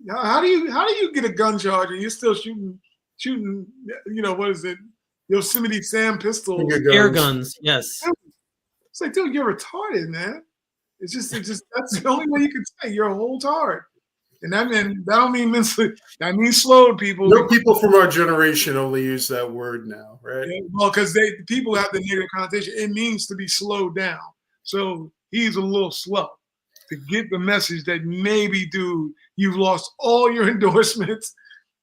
How do you get a gun charge and you're still shooting? What is it? Yosemite Sam pistols, air guns. Yes. It's like, dude, you're retarded, man. It's just that's the only way you can say you're a whole tard. And that don't mean mentally. That means slowed people. No, people from our generation only use that word now, right? Yeah, well, because people have the negative connotation. It means to be slowed down. So he's a little slow to get the message that maybe, dude, you've lost all your endorsements.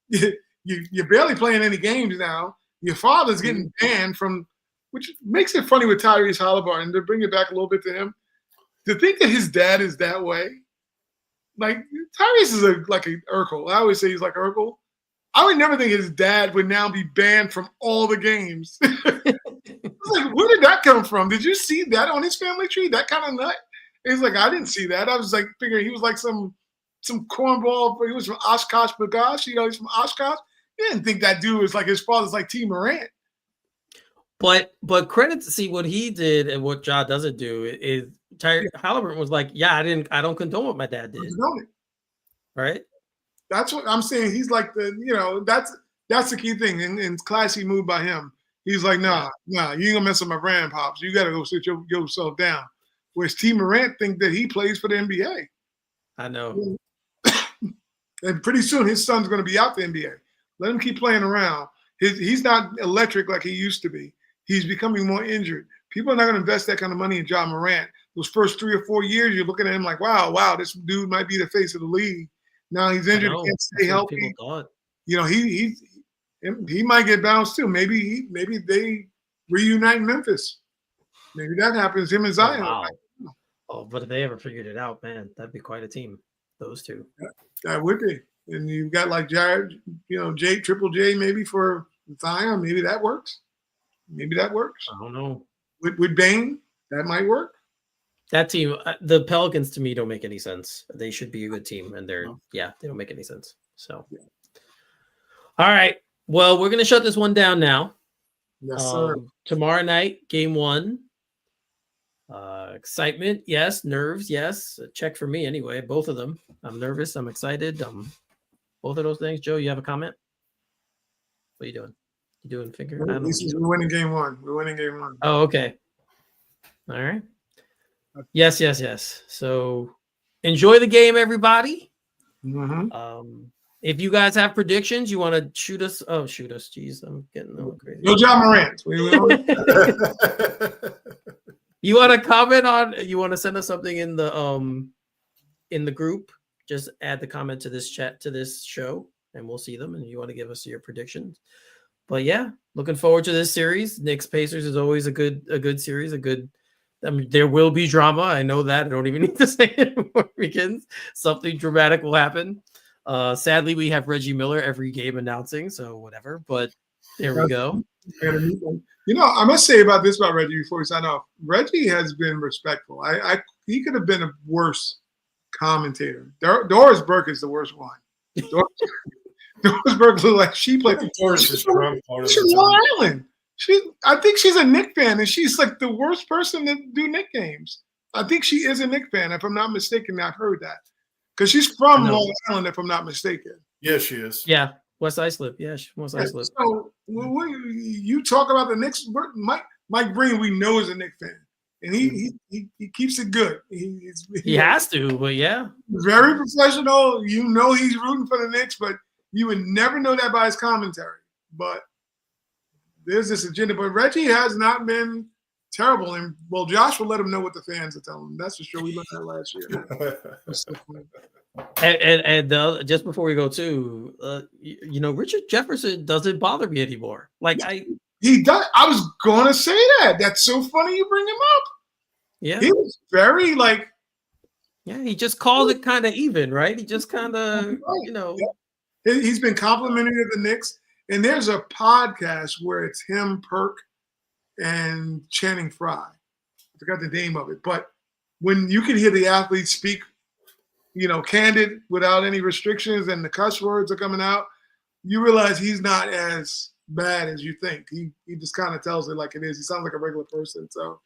You're barely playing any games now. Your father's getting banned from, which makes it funny with Tyrese Halliburton. To bring it back a little bit to him, to think that his dad is that way. Like Tyrese is like an Urkel. I always say he's like Urkel. I would never think his dad would now be banned from all the games. Like, where did that come from? Did you see that on his family tree? That kind of nut? He's like, I didn't see that. I was like figuring he was like some cornball. He was from Oshkosh B'gosh. He's from Oshkosh. You didn't think that dude was like his father's like T. Morant. But credit to see what he did and what Ja doesn't do is Halliburton was like, yeah, I don't condone what my dad did. Right? That's what I'm saying. He's like that's the key thing. And classy move by him. He's like, nah, you ain't gonna mess with my brand, Pops. You gotta go sit yourself down. Whereas T. Morant think that he plays for the NBA. I know. And pretty soon his son's gonna be out the NBA. Let him keep playing around. He's not electric like he used to be. He's becoming more injured. People are not gonna invest that kind of money in Ja Morant. Those first 3 or 4 years, you're looking at him like, wow, this dude might be the face of the league. Now he's injured, he can't stay healthy. He might get bounced too. Maybe they reunite in Memphis. Maybe that happens. Him and Zion. Oh, wow. Oh, but if they ever figured it out, man, that'd be quite a team. Those two. That would be. And you've got like Jared, Triple J maybe for Zion. Maybe that works. I don't know. With Bane, that might work. That team, the Pelicans, to me, don't make any sense. They should be a good team, and they don't make any sense. So, All right. Well, we're going to shut this one down now. Yes, sir. Tomorrow night, game 1. Excitement, yes. Nerves, yes. Check for me anyway. Both of them. I'm nervous. I'm excited. Both of those things. Joe, you have a comment? What are you doing? You doing finger? We're winning game 1. We're winning game 1. Oh, okay. All right. Yes. So enjoy the game, everybody. Mm-hmm. If you guys have predictions, you want to shoot us. Oh, shoot us. Jeez, I'm getting a little crazy. No Ja Morant. You want to comment on? You want to send us something in the group? Just add the comment to this chat, to this show, and we'll see them. And you want to give us your predictions. But yeah, looking forward to this series. Knicks-Pacers is always a good series. There will be drama. I know that. I don't even need to say it before it begins. Something dramatic will happen. Sadly, we have Reggie Miller every game announcing, so whatever. But there we go. I must say about Reggie before we sign off. Reggie has been respectful. He could have been a worse commentator. Doris Burke is the worst one. Doris Burke looked like she played. Doris is from Long Island. I think she's a Knicks fan, and she's like the worst person to do Knicks games. I think she is a Knicks fan, if I'm not mistaken. I've heard that because she's from Long Island, if I'm not mistaken. Yeah, she is. Yeah, West Islip. Yeah, she's West Islip. So you talk about the Knicks. Mike Breen, we know, is a Knicks fan, and he keeps it good. He has to, but yeah, very professional. He's rooting for the Knicks, but you would never know that by his commentary. But there's this agenda, but Reggie has not been terrible. And Josh will let him know what the fans are telling him. That's for sure. We learned that last year. and just before we go too, Richard Jefferson doesn't bother me anymore. Like he does. I was gonna say that. That's so funny you bring him up. Yeah, he was very he just calls it kind of even, right? He just kind of He's been complimenting the Knicks. And there's a podcast where it's him, Perk, and Channing Frye. I forgot the name of it. But when you can hear the athletes speak, candid without any restrictions and the cuss words are coming out, you realize he's not as bad as you think. He just kind of tells it like it is. He sounds like a regular person. So,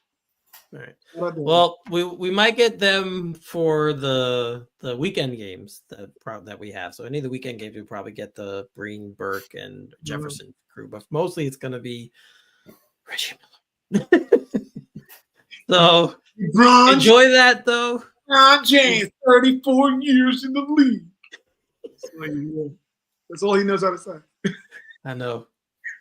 all right. Well, we might get them for the weekend games that we have. So any of the weekend games, we probably get the Breen, Burke, and Jefferson crew. But mostly it's going to be Reggie Miller. So enjoy that, though. LeBron James, 34 years in the league. That's all he knows how to say. I know.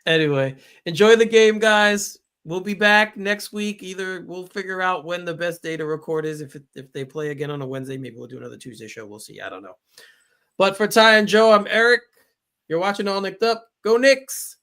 Anyway, enjoy the game, guys. We'll be back next week. Either we'll figure out when the best day to record is. If they play again on a Wednesday, maybe we'll do another Tuesday show. We'll see. I don't know. But for Ty and Joe, I'm Eric. You're watching All Nicked Up. Go Knicks!